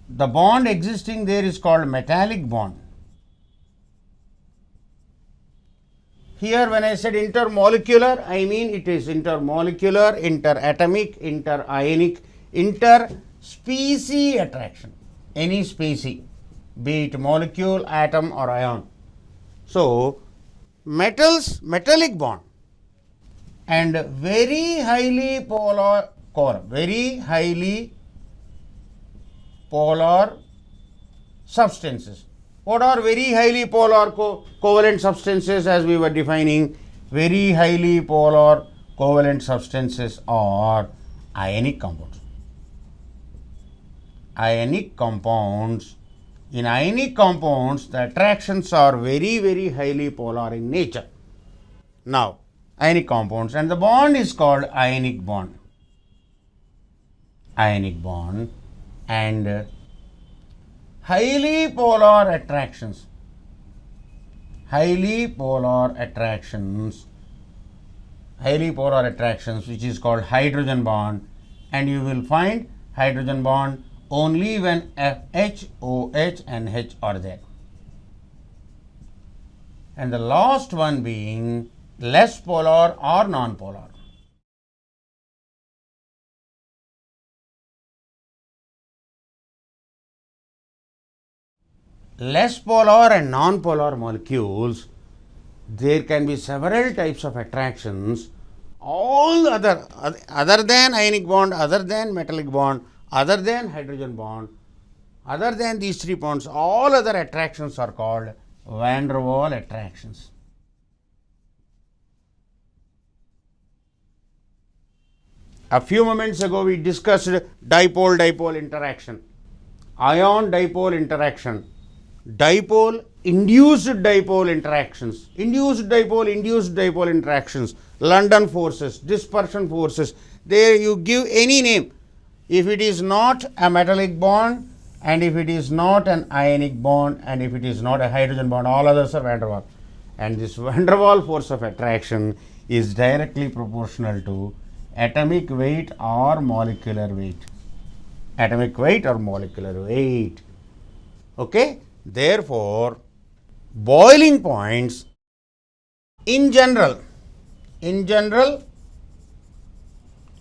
the bond existing there is called metallic bond. Here, when I said intermolecular, I mean it is intermolecular, interatomic, interionic, interspecies attraction, any species, be it molecule, atom or ion. So, metals, metallic bond, and very highly polar substances. What are very highly polar covalent substances? As we were defining, very highly polar covalent substances are ionic compounds. Ionic compounds. In ionic compounds, the attractions are very, very highly polar in nature. Now, ionic compounds, and the bond is called ionic bond. Ionic bond, and highly polar attractions. Highly polar attractions, which is called hydrogen bond, and you will find hydrogen bond only when FH, OH and H are there. And the last one being less polar or non-polar. Less polar and non-polar molecules, there can be several types of attractions. All other than ionic bond, other than metallic bond, other than hydrogen bond, other than these 3 bonds, all other attractions are called van der Waals attractions. A few moments ago we discussed dipole-dipole interaction, ion-dipole interaction, dipole-induced dipole interactions, induced dipole interactions, London forces, dispersion forces. There you give any name. If it is not a metallic bond, and if it is not an ionic bond, and if it is not a hydrogen bond, all others are van der Waals. And this van der Waals force of attraction is directly proportional to atomic weight or molecular weight. Atomic weight or molecular weight. Okay? Therefore, boiling points in general,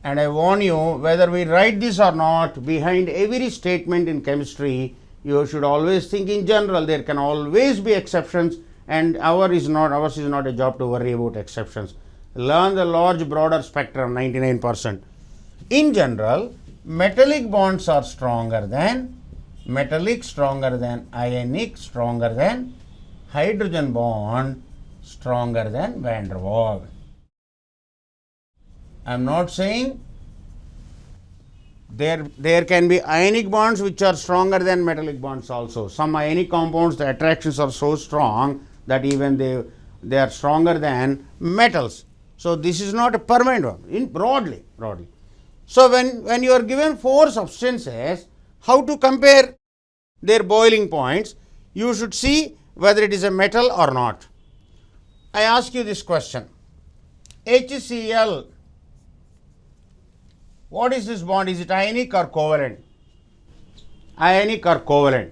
and I warn you, whether we write this or not, behind every statement in chemistry, you should always think in general. There can always be exceptions, and ours is not a job to worry about exceptions. Learn the large, broader spectrum, 99%. In general, metallic bonds are stronger than ionic, stronger than hydrogen bond, stronger than van der Waals. I am not saying there can be ionic bonds which are stronger than metallic bonds also. Some ionic compounds, the attractions are so strong that even they are stronger than metals. So this is not a permanent one, in broadly. So when you are given 4 substances, how to compare their boiling points, you should see whether it is a metal or not. I ask you this question. HCl, what is this bond? Is it ionic or covalent? Ionic or covalent?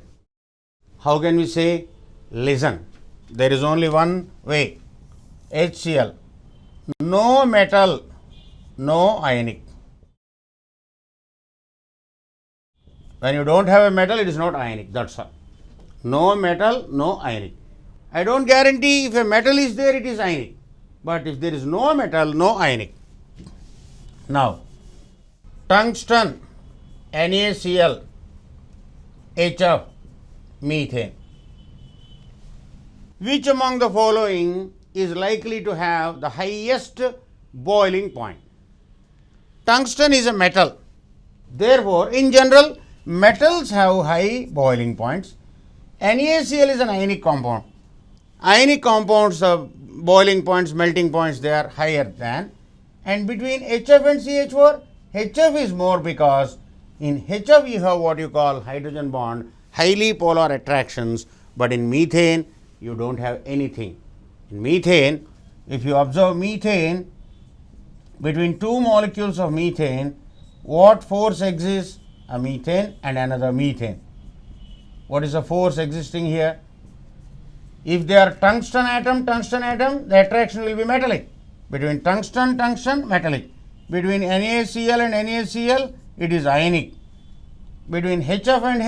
How can we say? Listen, there is only one way. HCl, no metal, no ionic. When you don't have a metal, it is not ionic, that's all. No metal, no ionic. I don't guarantee if a metal is there, it is ionic. But if there is no metal, no ionic. Now, tungsten, NaCl, HF, methane. Which among the following is likely to have the highest boiling point? Tungsten is a metal. Therefore, in general, metals have high boiling points. NaCl is an ionic compound. Ionic compounds, boiling points, melting points, they are higher than. And between HF and CH4, HF is more because in HF you have what you call hydrogen bond, highly polar attractions, but in methane you don't have anything. In methane, if you observe methane, between 2 molecules of methane, what force exists? A methane and another methane. What is the force existing here? If they are tungsten atom, the attraction will be metallic. Between tungsten, metallic. Between NaCl and NaCl, it is ionic. Between HF and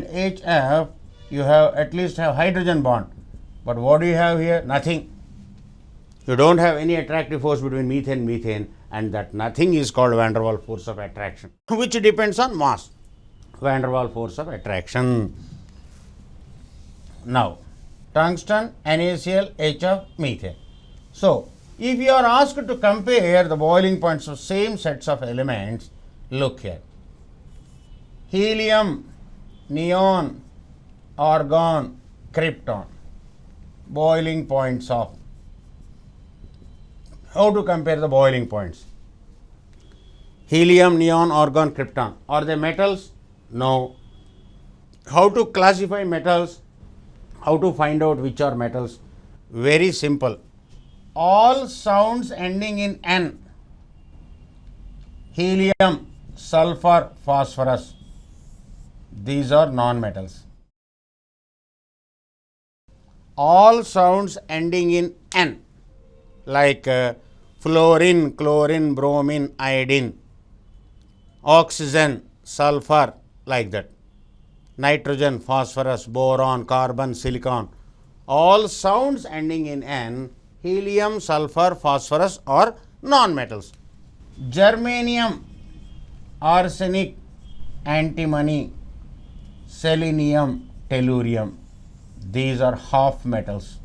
HF, you have at least have hydrogen bond. But what do you have here? Nothing. You don't have any attractive force between methane, and that nothing is called van der Waals force of attraction, which depends on mass. Van der Waals force of attraction. Now, tungsten, NaCl, HF, methane. So, if you are asked to compare the boiling points of same sets of elements, look here. Helium, neon, argon, krypton. Boiling points of. How to compare the boiling points? Helium, neon, argon, krypton. Are they metals? No. How to classify metals? How to find out which are metals? Very simple. All sounds ending in N. Helium, sulfur, phosphorus. These are non-metals. All sounds ending in N, like fluorine, chlorine, bromine, iodine, oxygen, sulfur, like that. Nitrogen, phosphorus, boron, carbon, silicon. All sounds ending in N, helium, sulfur, phosphorus are non-metals. Germanium, arsenic, antimony, selenium, tellurium. These are half metals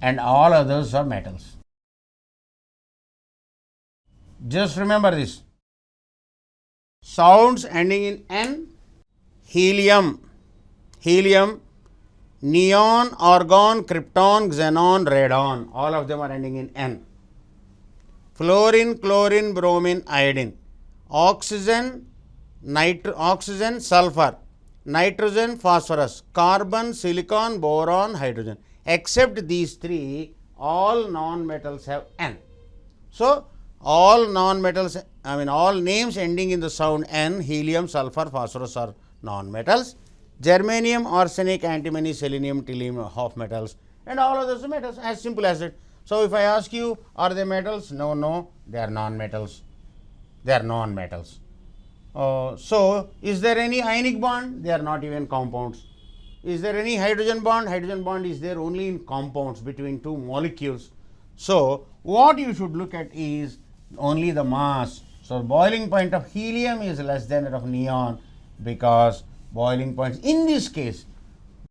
and all others are metals. Just remember this. Sounds ending in N, helium, neon, argon, krypton, xenon, radon. All of them are ending in N. Fluorine, chlorine, bromine, iodine. Oxygen, sulfur. Nitrogen, phosphorus. Carbon, silicon, boron, hydrogen. Except these three, all non-metals have N. So, all non-metals, all names ending in the sound N, helium, sulfur, phosphorus are non-metals. Germanium, arsenic, antimony, selenium, tellurium, half metals, and all others are metals, as simple as it. So, if I ask you, are they metals? No, they are non-metals. They are non-metals. So, is there any ionic bond? They are not even compounds. Is there any hydrogen bond? Hydrogen bond is there only in compounds between two molecules. So, what you should look at is only the mass. So, boiling point of helium is less than that of neon, because boiling points in this case,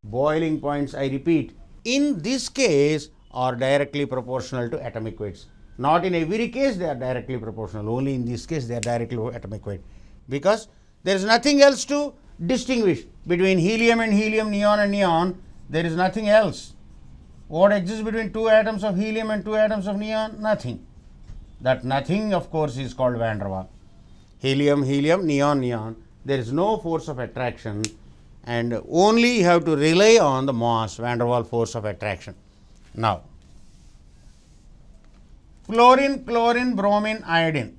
boiling points, I repeat, in this case are directly proportional to atomic weights. Not in every case they are directly proportional, only in this case they are directly atomic weight, because there is nothing else to distinguish between helium and helium, neon and neon. There is nothing else. What exists between two atoms of helium and two atoms of neon? Nothing. That nothing, of course, is called van der Waals. Helium, neon, neon. There is no force of attraction, and only you have to rely on the mass, van der Waals force of attraction. Now, fluorine, chlorine, bromine, iodine.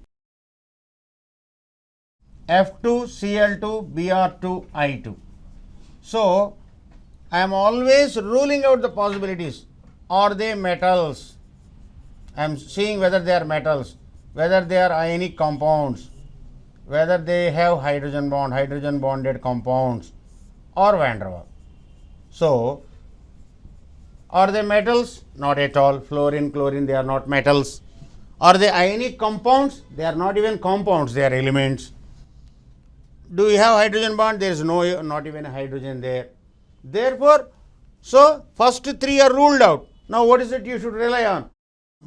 F2, Cl2, Br2, I2. So, I am always ruling out the possibilities. Are they metals? I am seeing whether they are metals, whether they are ionic compounds, whether they have hydrogen bonded compounds, or van der Waals. So, are they metals? Not at all. Fluorine, chlorine, they are not metals. Are they ionic compounds? They are not even compounds, they are elements. Do you have hydrogen bond? There is not even a hydrogen there. Therefore, so first three are ruled out. Now, what is it you should rely on?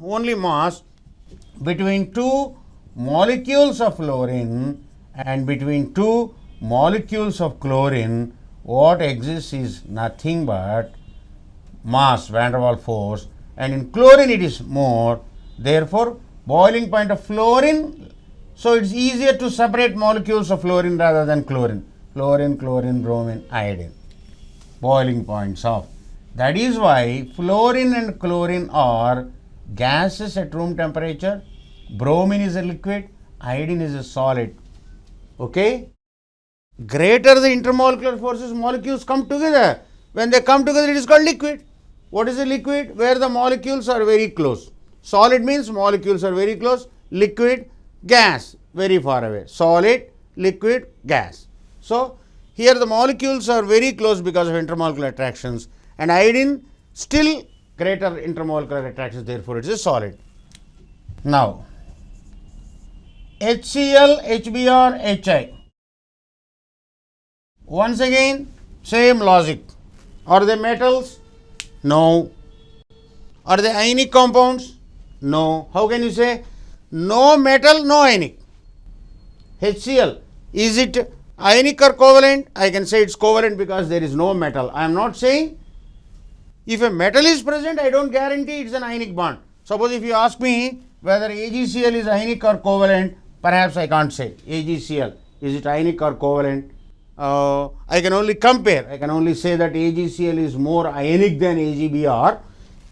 Only mass. Between two molecules of fluorine and between two molecules of chlorine, what exists is nothing but mass, van der Waals force, and in chlorine it is more. Therefore, boiling point of fluorine, so it is easier to separate molecules of fluorine rather than chlorine. Fluorine, chlorine, bromine, iodine. Boiling points of. That is why fluorine and chlorine are gases at room temperature. Bromine is a liquid, iodine is a solid. Okay? Greater the intermolecular forces, molecules come together. When they come together, it is called liquid. What is a liquid? Where the molecules are very close. Solid means molecules are very close. Liquid, gas, very far away. Solid, liquid, gas. So, here the molecules are very close because of intermolecular attractions, and iodine still greater intermolecular attractions, therefore it is a solid. Now, HCl, HBr, HI. Once again, same logic. Are they metals? No. Are they ionic compounds? No. How can you say no metal, no ionic? HCl, is it ionic or covalent? I can say it's covalent because there is no metal. I am not saying if a metal is present, I don't guarantee it's an ionic bond. Suppose if you ask me whether AgCl is ionic or covalent, perhaps I can't say. AgCl, is it ionic or covalent? I can only compare. I can only say that AgCl is more ionic than AgBr.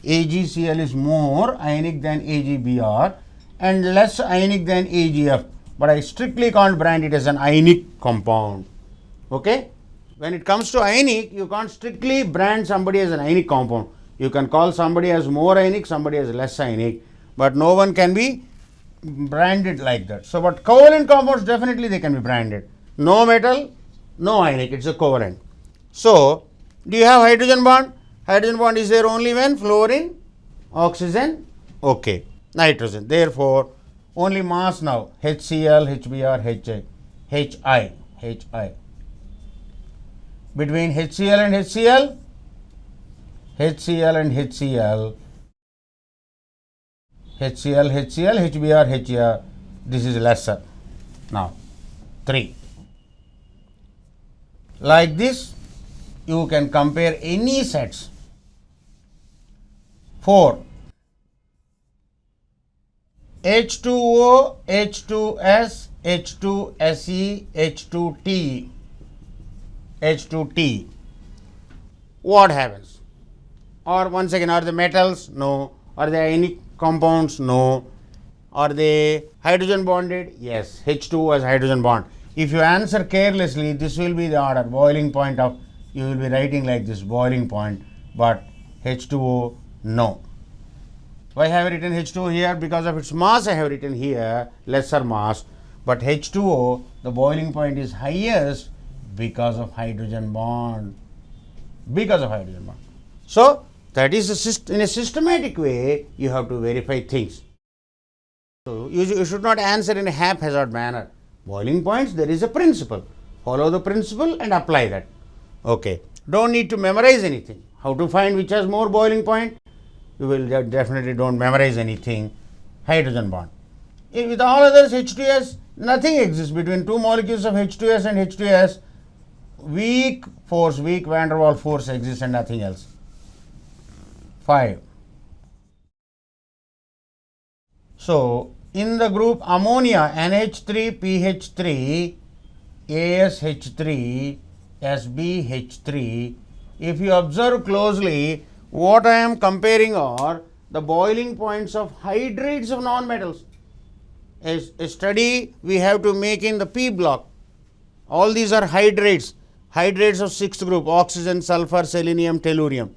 AgCl is more ionic than AgBr and less ionic than AgF. but I strictly can't brand it as an ionic compound. Okay? When it comes to ionic, you can't strictly brand somebody as an ionic compound. You can call somebody as more ionic, somebody as less ionic, but no one can be branded like that. So, but covalent compounds, definitely they can be branded. No metal, no ionic, it's a covalent. So, do you have hydrogen bond? Hydrogen bond is there only when fluorine, oxygen, okay, nitrogen. Therefore, only mass now, HCl, HBr, HI. Between HCl and HCl, HCl and HCl, HBr, HCl, this is lesser. Now, 3. Like this, you can compare any sets. 4. H2O, H2S, H2Se, H2T. H2T. What happens? Or once again, are they metals? No. Are they ionic compounds? No. Are they hydrogen bonded? Yes. H2O has hydrogen bond. If you answer carelessly, this will be the order. Boiling point of, you will be writing like this, boiling point, but H2O, no. Why have I written H2O here? Because of its mass I have written here, lesser mass, but H2O, the boiling point is highest because of hydrogen bond. Because of hydrogen bond. So, that is in a systematic way, you have to verify things. So, you should not answer in a haphazard manner. Boiling points, there is a principle. Follow the principle and apply that. Okay. Don't need to memorize anything. How to find which has more boiling point? You will definitely don't memorize anything. Hydrogen bond. With all others, H2S, nothing exists between two molecules of H2S and H2S. Weak force, weak van der Waals force exists and nothing else. 5. So, in the group ammonia, NH3, PH3, ASH3, SbH3, if you observe closely, what I am comparing are the boiling points of hydrates of non-metals. A study we have to make in the P block. All these are hydrates. Hydrates of 6th group, oxygen, sulfur, selenium, tellurium,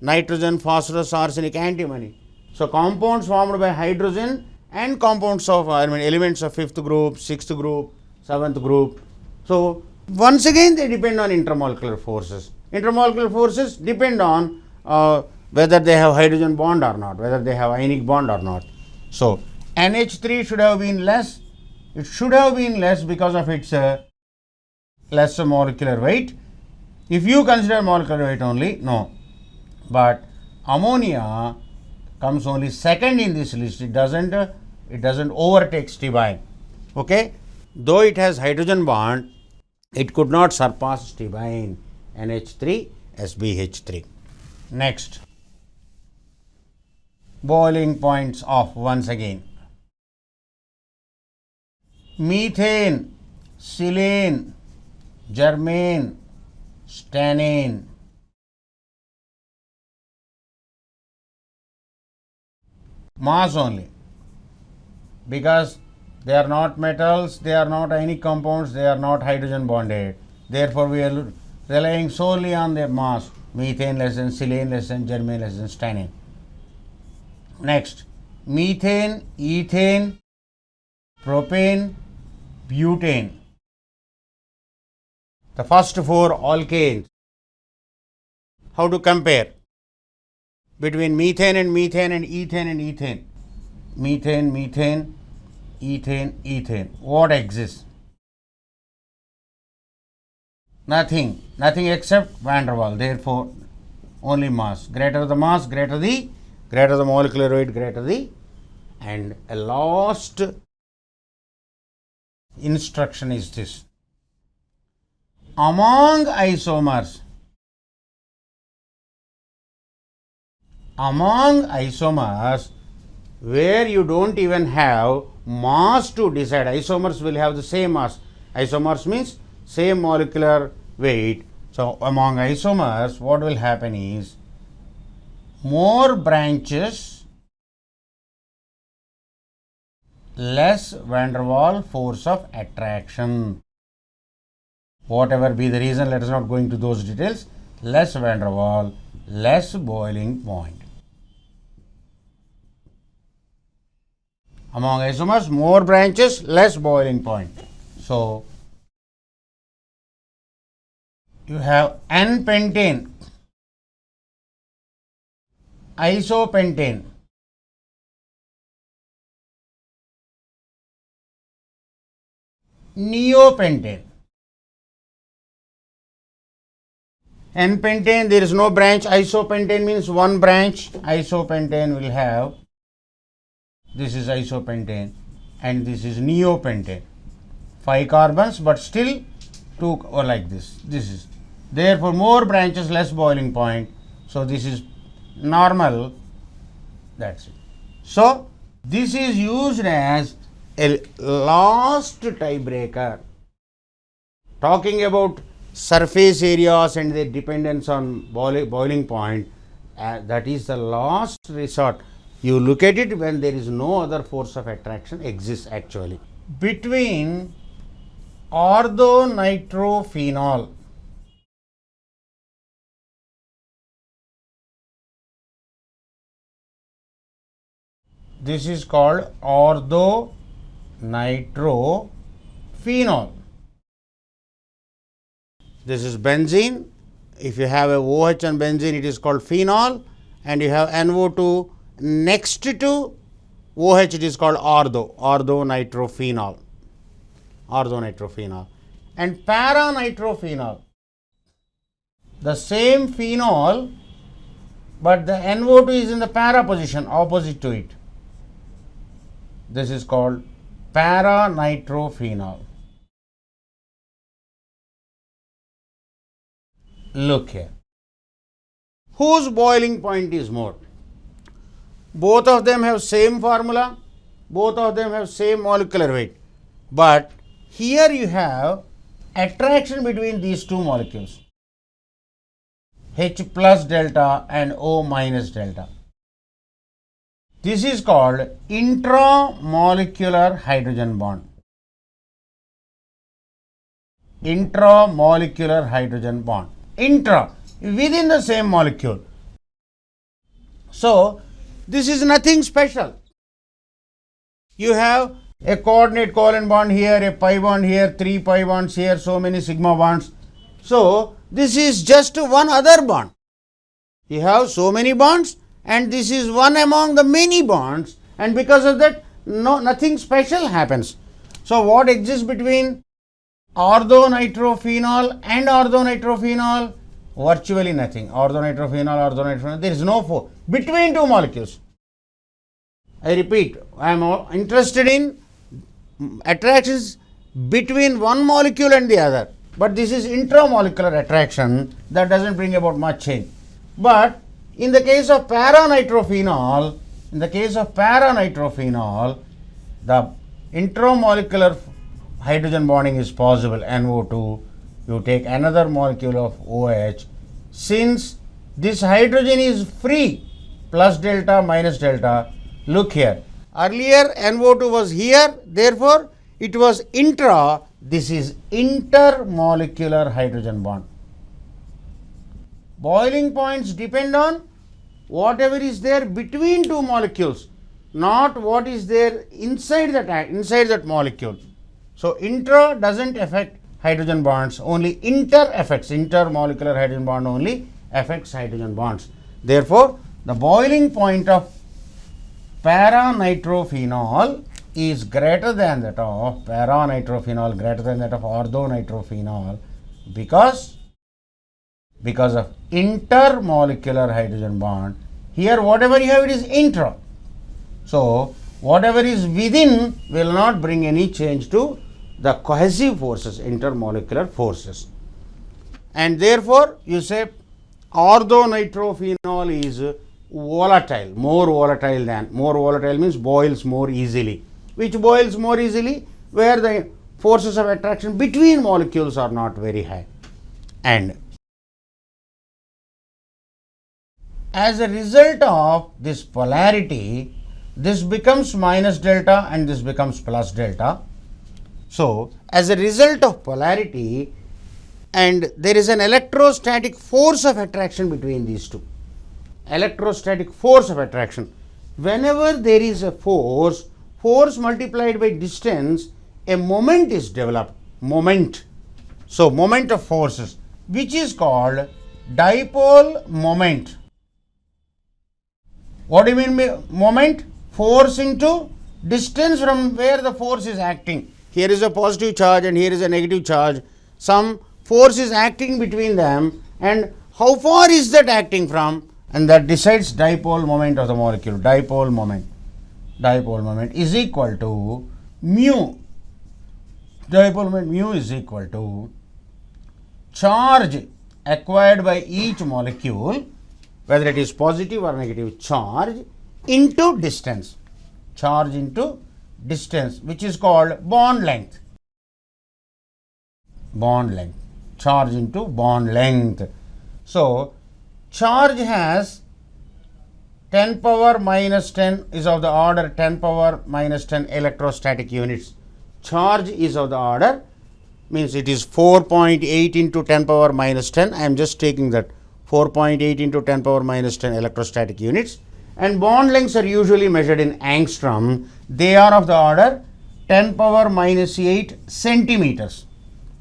nitrogen, phosphorus, arsenic, antimony. So, compounds formed by hydrogen and compounds of, elements of 5th group, 6th group, 7th group. So, once again they depend on intermolecular forces. Intermolecular forces depend on whether they have hydrogen bond or not, whether they have ionic bond or not. So, NH3 should have been less. It should have been less because of its lesser molecular weight. If you consider molecular weight only, no. But ammonia comes only second in this list. It doesn't overtake stibine. Okay, though it has hydrogen bond, it could not surpass stibine. NH3, SbH3. Next, boiling points of, once again, methane, silane, germane, stannane. Mass only, because they are not metals, they are not ionic compounds, they are not hydrogen bonded. Therefore, we are relying solely on their mass. Methane less than, silane less than, germane less than, stannane. Next, methane, ethane, propane, butane. The first 4 alkanes. How to compare between methane and ethane and ethane? Methane, ethane. What exists? Nothing except van der Waals. Therefore, only mass. Greater the mass, greater the molecular weight, greater the. And a last instruction is this. Among isomers, where you don't even have mass to decide, isomers will have the same mass. Isomers means same molecular weight. So, among isomers, what will happen is more branches less van der Waals force of attraction. Whatever be the reason, let us not go into those details. Less van der Waals, less boiling point. Among isomers, more branches, less boiling point. So, you have N-pentane, isopentane, neopentane. N-pentane, there is no branch. Isopentane means one branch. Isopentane will have, this is isopentane and this is neopentane. 5 carbons, but still 2 or like this. This is, therefore, more branches, less boiling point. So, this is normal. That's it. So, this is used as a last tiebreaker. Talking about surface areas and their dependence on boiling point, that is the last resort. You look at it when there is no other force of attraction exists actually. Between orthonitrophenol, this is called orthonitrophenol. This is benzene. If you have a OH and benzene, it is called phenol, and you have NO2 next to OH, it is called orthonitrophenol. And paranitrophenol, the same phenol, but the NO2 is in the para position, opposite to it. This is called paranitrophenol. Look here. Whose boiling point is more? Both of them have same formula, both of them have same molecular weight, but here you have attraction between these two molecules, H plus delta and O minus delta. This is called intramolecular hydrogen bond. Intramolecular hydrogen bond. Intra, within the same molecule. So, this is nothing special. You have a coordinate covalent bond here, a pi bond here, 3 pi bonds here, so many sigma bonds. So, this is just one other bond. You have so many bonds and this is one among the many bonds, and because of that nothing special happens. So, what exists between orthonitrophenol and orthonitrophenol? Virtually nothing. Orthonitrophenol, there is no force between two molecules. I repeat, I am interested in attractions between one molecule and the other, but this is intramolecular attraction that doesn't bring about much change. But in the case of paranitrophenol, the intramolecular hydrogen bonding is possible, NO2. You take another molecule of OH. Since this hydrogen is free, plus delta, minus delta, look here. Earlier NO2 was here, therefore it was intra, this is intermolecular hydrogen bond. Boiling points depend on whatever is there between two molecules, not what is there inside that molecule. So, intra doesn't affect hydrogen bonds, only inter affects, intermolecular hydrogen bond only affects hydrogen bonds. Therefore, the boiling point of paranitrophenol is greater than that of orthonitrophenol because of intermolecular hydrogen bond. Here whatever you have, it is intra. So, whatever is within will not bring any change to the cohesive forces, intermolecular forces. And therefore, you say orthonitrophenol is volatile, more volatile means boils more easily. Which boils more easily? Where the forces of attraction between molecules are not very high. And as a result of this polarity, this becomes minus delta and this becomes plus delta. So, as a result of polarity, and there is an electrostatic force of attraction between these two. Electrostatic force of attraction. Whenever there is a force multiplied by distance, a moment is developed. Moment. So, moment of forces, which is called dipole moment. What do you mean moment? Force into distance from where the force is acting. Here is a positive charge and here is a negative charge. Some force is acting between them, and how far is that acting from, and that decides dipole moment of the molecule. Dipole moment is equal to mu. Dipole moment mu is equal to charge acquired by each molecule, whether it is positive or negative charge, into distance. Charge into distance, which is called bond length. Bond length. Charge into bond length. So, charge has 10 power minus 10 is of the order 10 power minus 10 electrostatic units. Charge is of the order, means it is 4.8 into 10 power minus 10. I am just taking that 4.8 into 10 power minus 10 electrostatic units. And bond lengths are usually measured in angstrom. They are of the order 10 power minus 8 centimeters.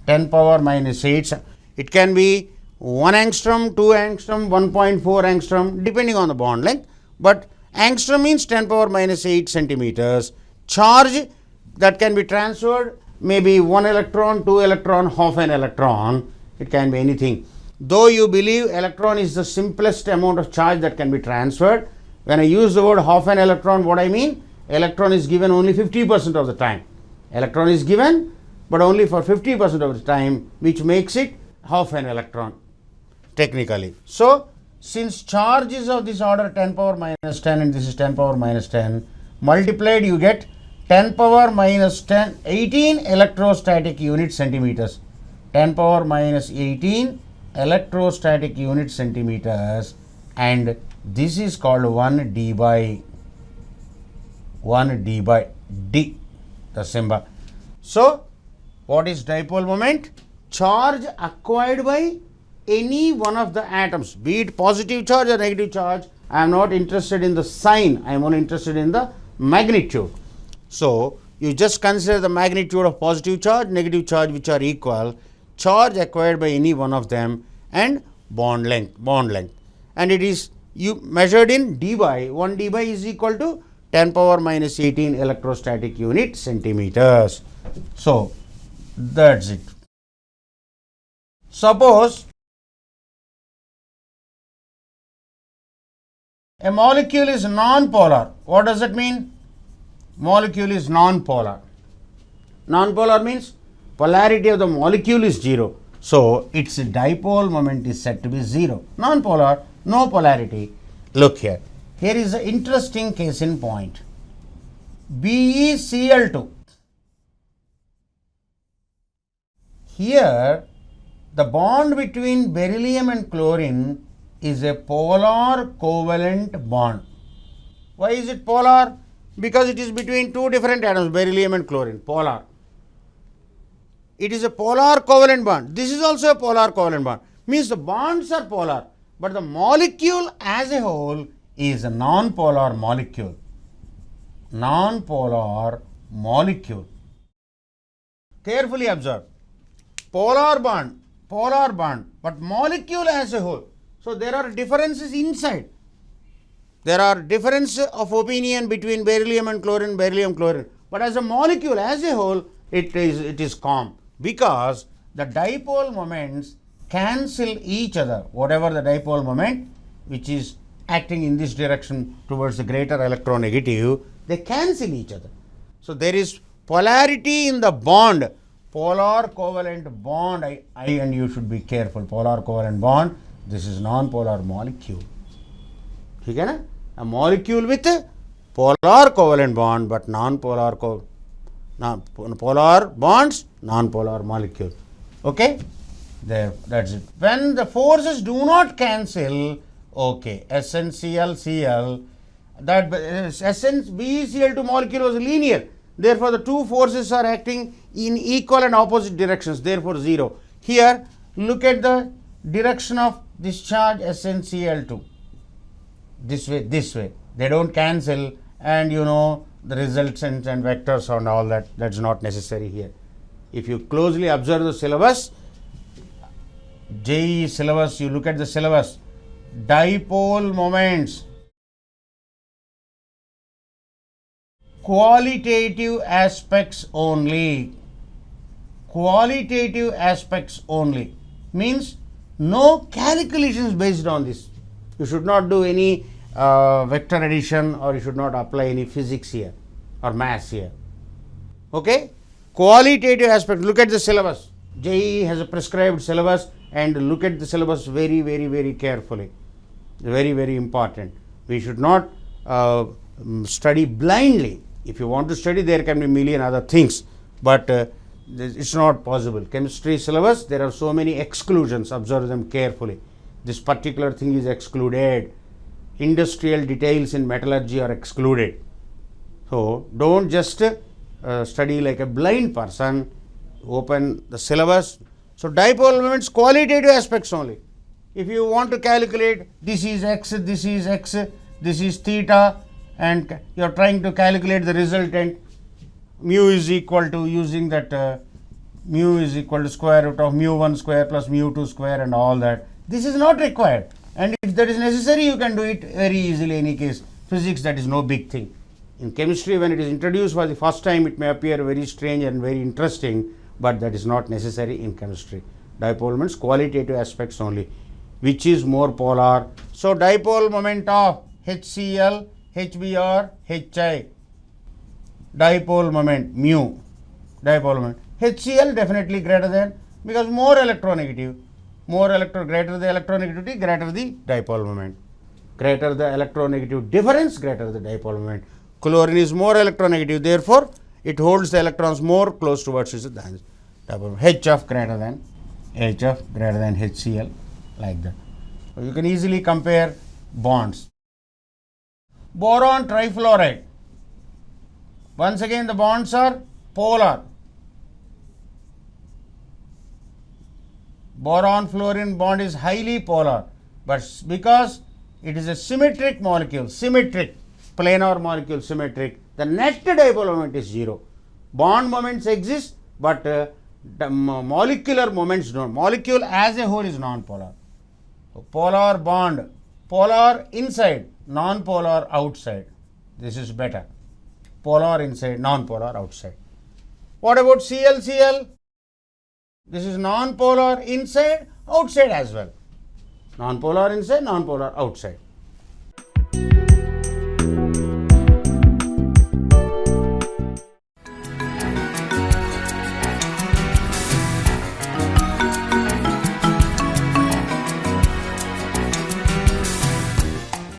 10 power minus 8. It can be 1 angstrom, 2 angstrom, 1.4 angstrom, depending on the bond length. But angstrom means 10 power minus 8 centimeters. Charge that can be transferred, maybe 1 electron, 2 electron, half an electron. It can be anything. Though you believe electron is the simplest amount of charge that can be transferred, when I use the word half an electron, what I mean? Electron is given only 50% of the time. Electron is given, but only for 50% of the time, which makes it half an electron, technically. So, since charge is of this order 10 power minus 10 and this is 10 power minus 10, multiplied you get 10 power minus 10, 18 electrostatic unit centimeters. 10 power minus 18 electrostatic unit centimeters, and this is called 1 d by d, the symbol. So, what is dipole moment? Charge acquired by any one of the atoms, be it positive charge or negative charge. I am not interested in the sign, I am only interested in the magnitude. So, you just consider the magnitude of positive charge, negative charge, which are equal, charge acquired by any one of them, and bond length. And it is you measured in d by, 1 d by is equal to 10 power minus 18 electrostatic unit centimeters. So, that's it. Suppose a molecule is non-polar. What does it mean? Molecule is non-polar. Non-polar means polarity of the molecule is 0. So, its dipole moment is said to be 0. Non-polar, no polarity. Look here. Here is an interesting case in point. BeCl2. Here, the bond between beryllium and chlorine is a polar covalent bond. Why is it polar? Because it is between two different atoms, beryllium and chlorine, polar. It is a polar covalent bond. This is also a polar covalent bond. Means the bonds are polar, but the molecule as a whole is a non-polar molecule. Non-polar molecule. Carefully observe. Polar bond, but molecule as a whole. So, there are differences inside. There are differences of opinion between beryllium and chlorine, beryllium, chlorine. But as a molecule, as a whole, it is calm, because the dipole moments cancel each other. Whatever the dipole moment which is acting in this direction towards the greater electronegative, they cancel each other. So, there is polarity in the bond. Polar covalent bond, I and you should be careful. Polar covalent bond, this is non-polar molecule. ठीक है ना? A molecule with a polar covalent bond, but non-polar polar bonds, non-polar molecule. Okay? There, that's it. When the forces do not cancel, okay, SnCl, Cl, that BeCl2 molecule was linear. Therefore, the two forces are acting in equal and opposite directions. Therefore, 0. Here, look at the direction of discharge SnCl2. This way, this way. They don't cancel, and you know the resultants and vectors and all that. That's not necessary here. If you closely observe the syllabus, JEE syllabus, you look at the syllabus, dipole moments, qualitative aspects only. Qualitative aspects only means no calculations based on this. You should not do any vector addition, or you should not apply any physics here or maths here. Okay? Qualitative aspect, look at the syllabus. JEE has a prescribed syllabus, and look at the syllabus very, very, very carefully. Very, very important. We should not study blindly. If you want to study, there can be a million other things, but it's not possible. Chemistry syllabus, there are so many exclusions. Observe them carefully. This particular thing is excluded. Industrial details in metallurgy are excluded. So, don't just study like a blind person. Open the syllabus. So, dipole moments, qualitative aspects only. If you want to calculate, this is x, this is x, this is theta, and you are trying to calculate the resultant, mu is equal to, using that mu is equal to square root of mu1 square plus mu2 square and all that. This is not required, and if that is necessary, you can do it very easily. In any case, physics, that is no big thing. In chemistry, when it is introduced for the first time, it may appear very strange and very interesting, but that is not necessary in chemistry. Dipole moments, qualitative aspects only. Which is more polar? So, dipole moment of HCl, HBr, HI. Dipole moment mu. Dipole moment. HCl definitely greater than, because more electronegative. Greater the electronegativity, greater the dipole moment. Greater the electronegative difference, greater the dipole moment. Chlorine is more electronegative, therefore, it holds the electrons more close towards it than dipole moment. HF greater than HCl, like that. So, you can easily compare bonds. Boron trifluoride. Once again, the bonds are polar. Boron fluorine bond is highly polar, but because it is a symmetric molecule, planar molecule, symmetric, the net dipole moment is 0. Bond moments exist, but the molecular moments don't. Molecule as a whole is non-polar. So, polar bond, polar inside, non-polar outside. This is better. Polar inside, non-polar outside. What about ClCl? This is non-polar inside, outside as well. Non-polar inside, non-polar outside.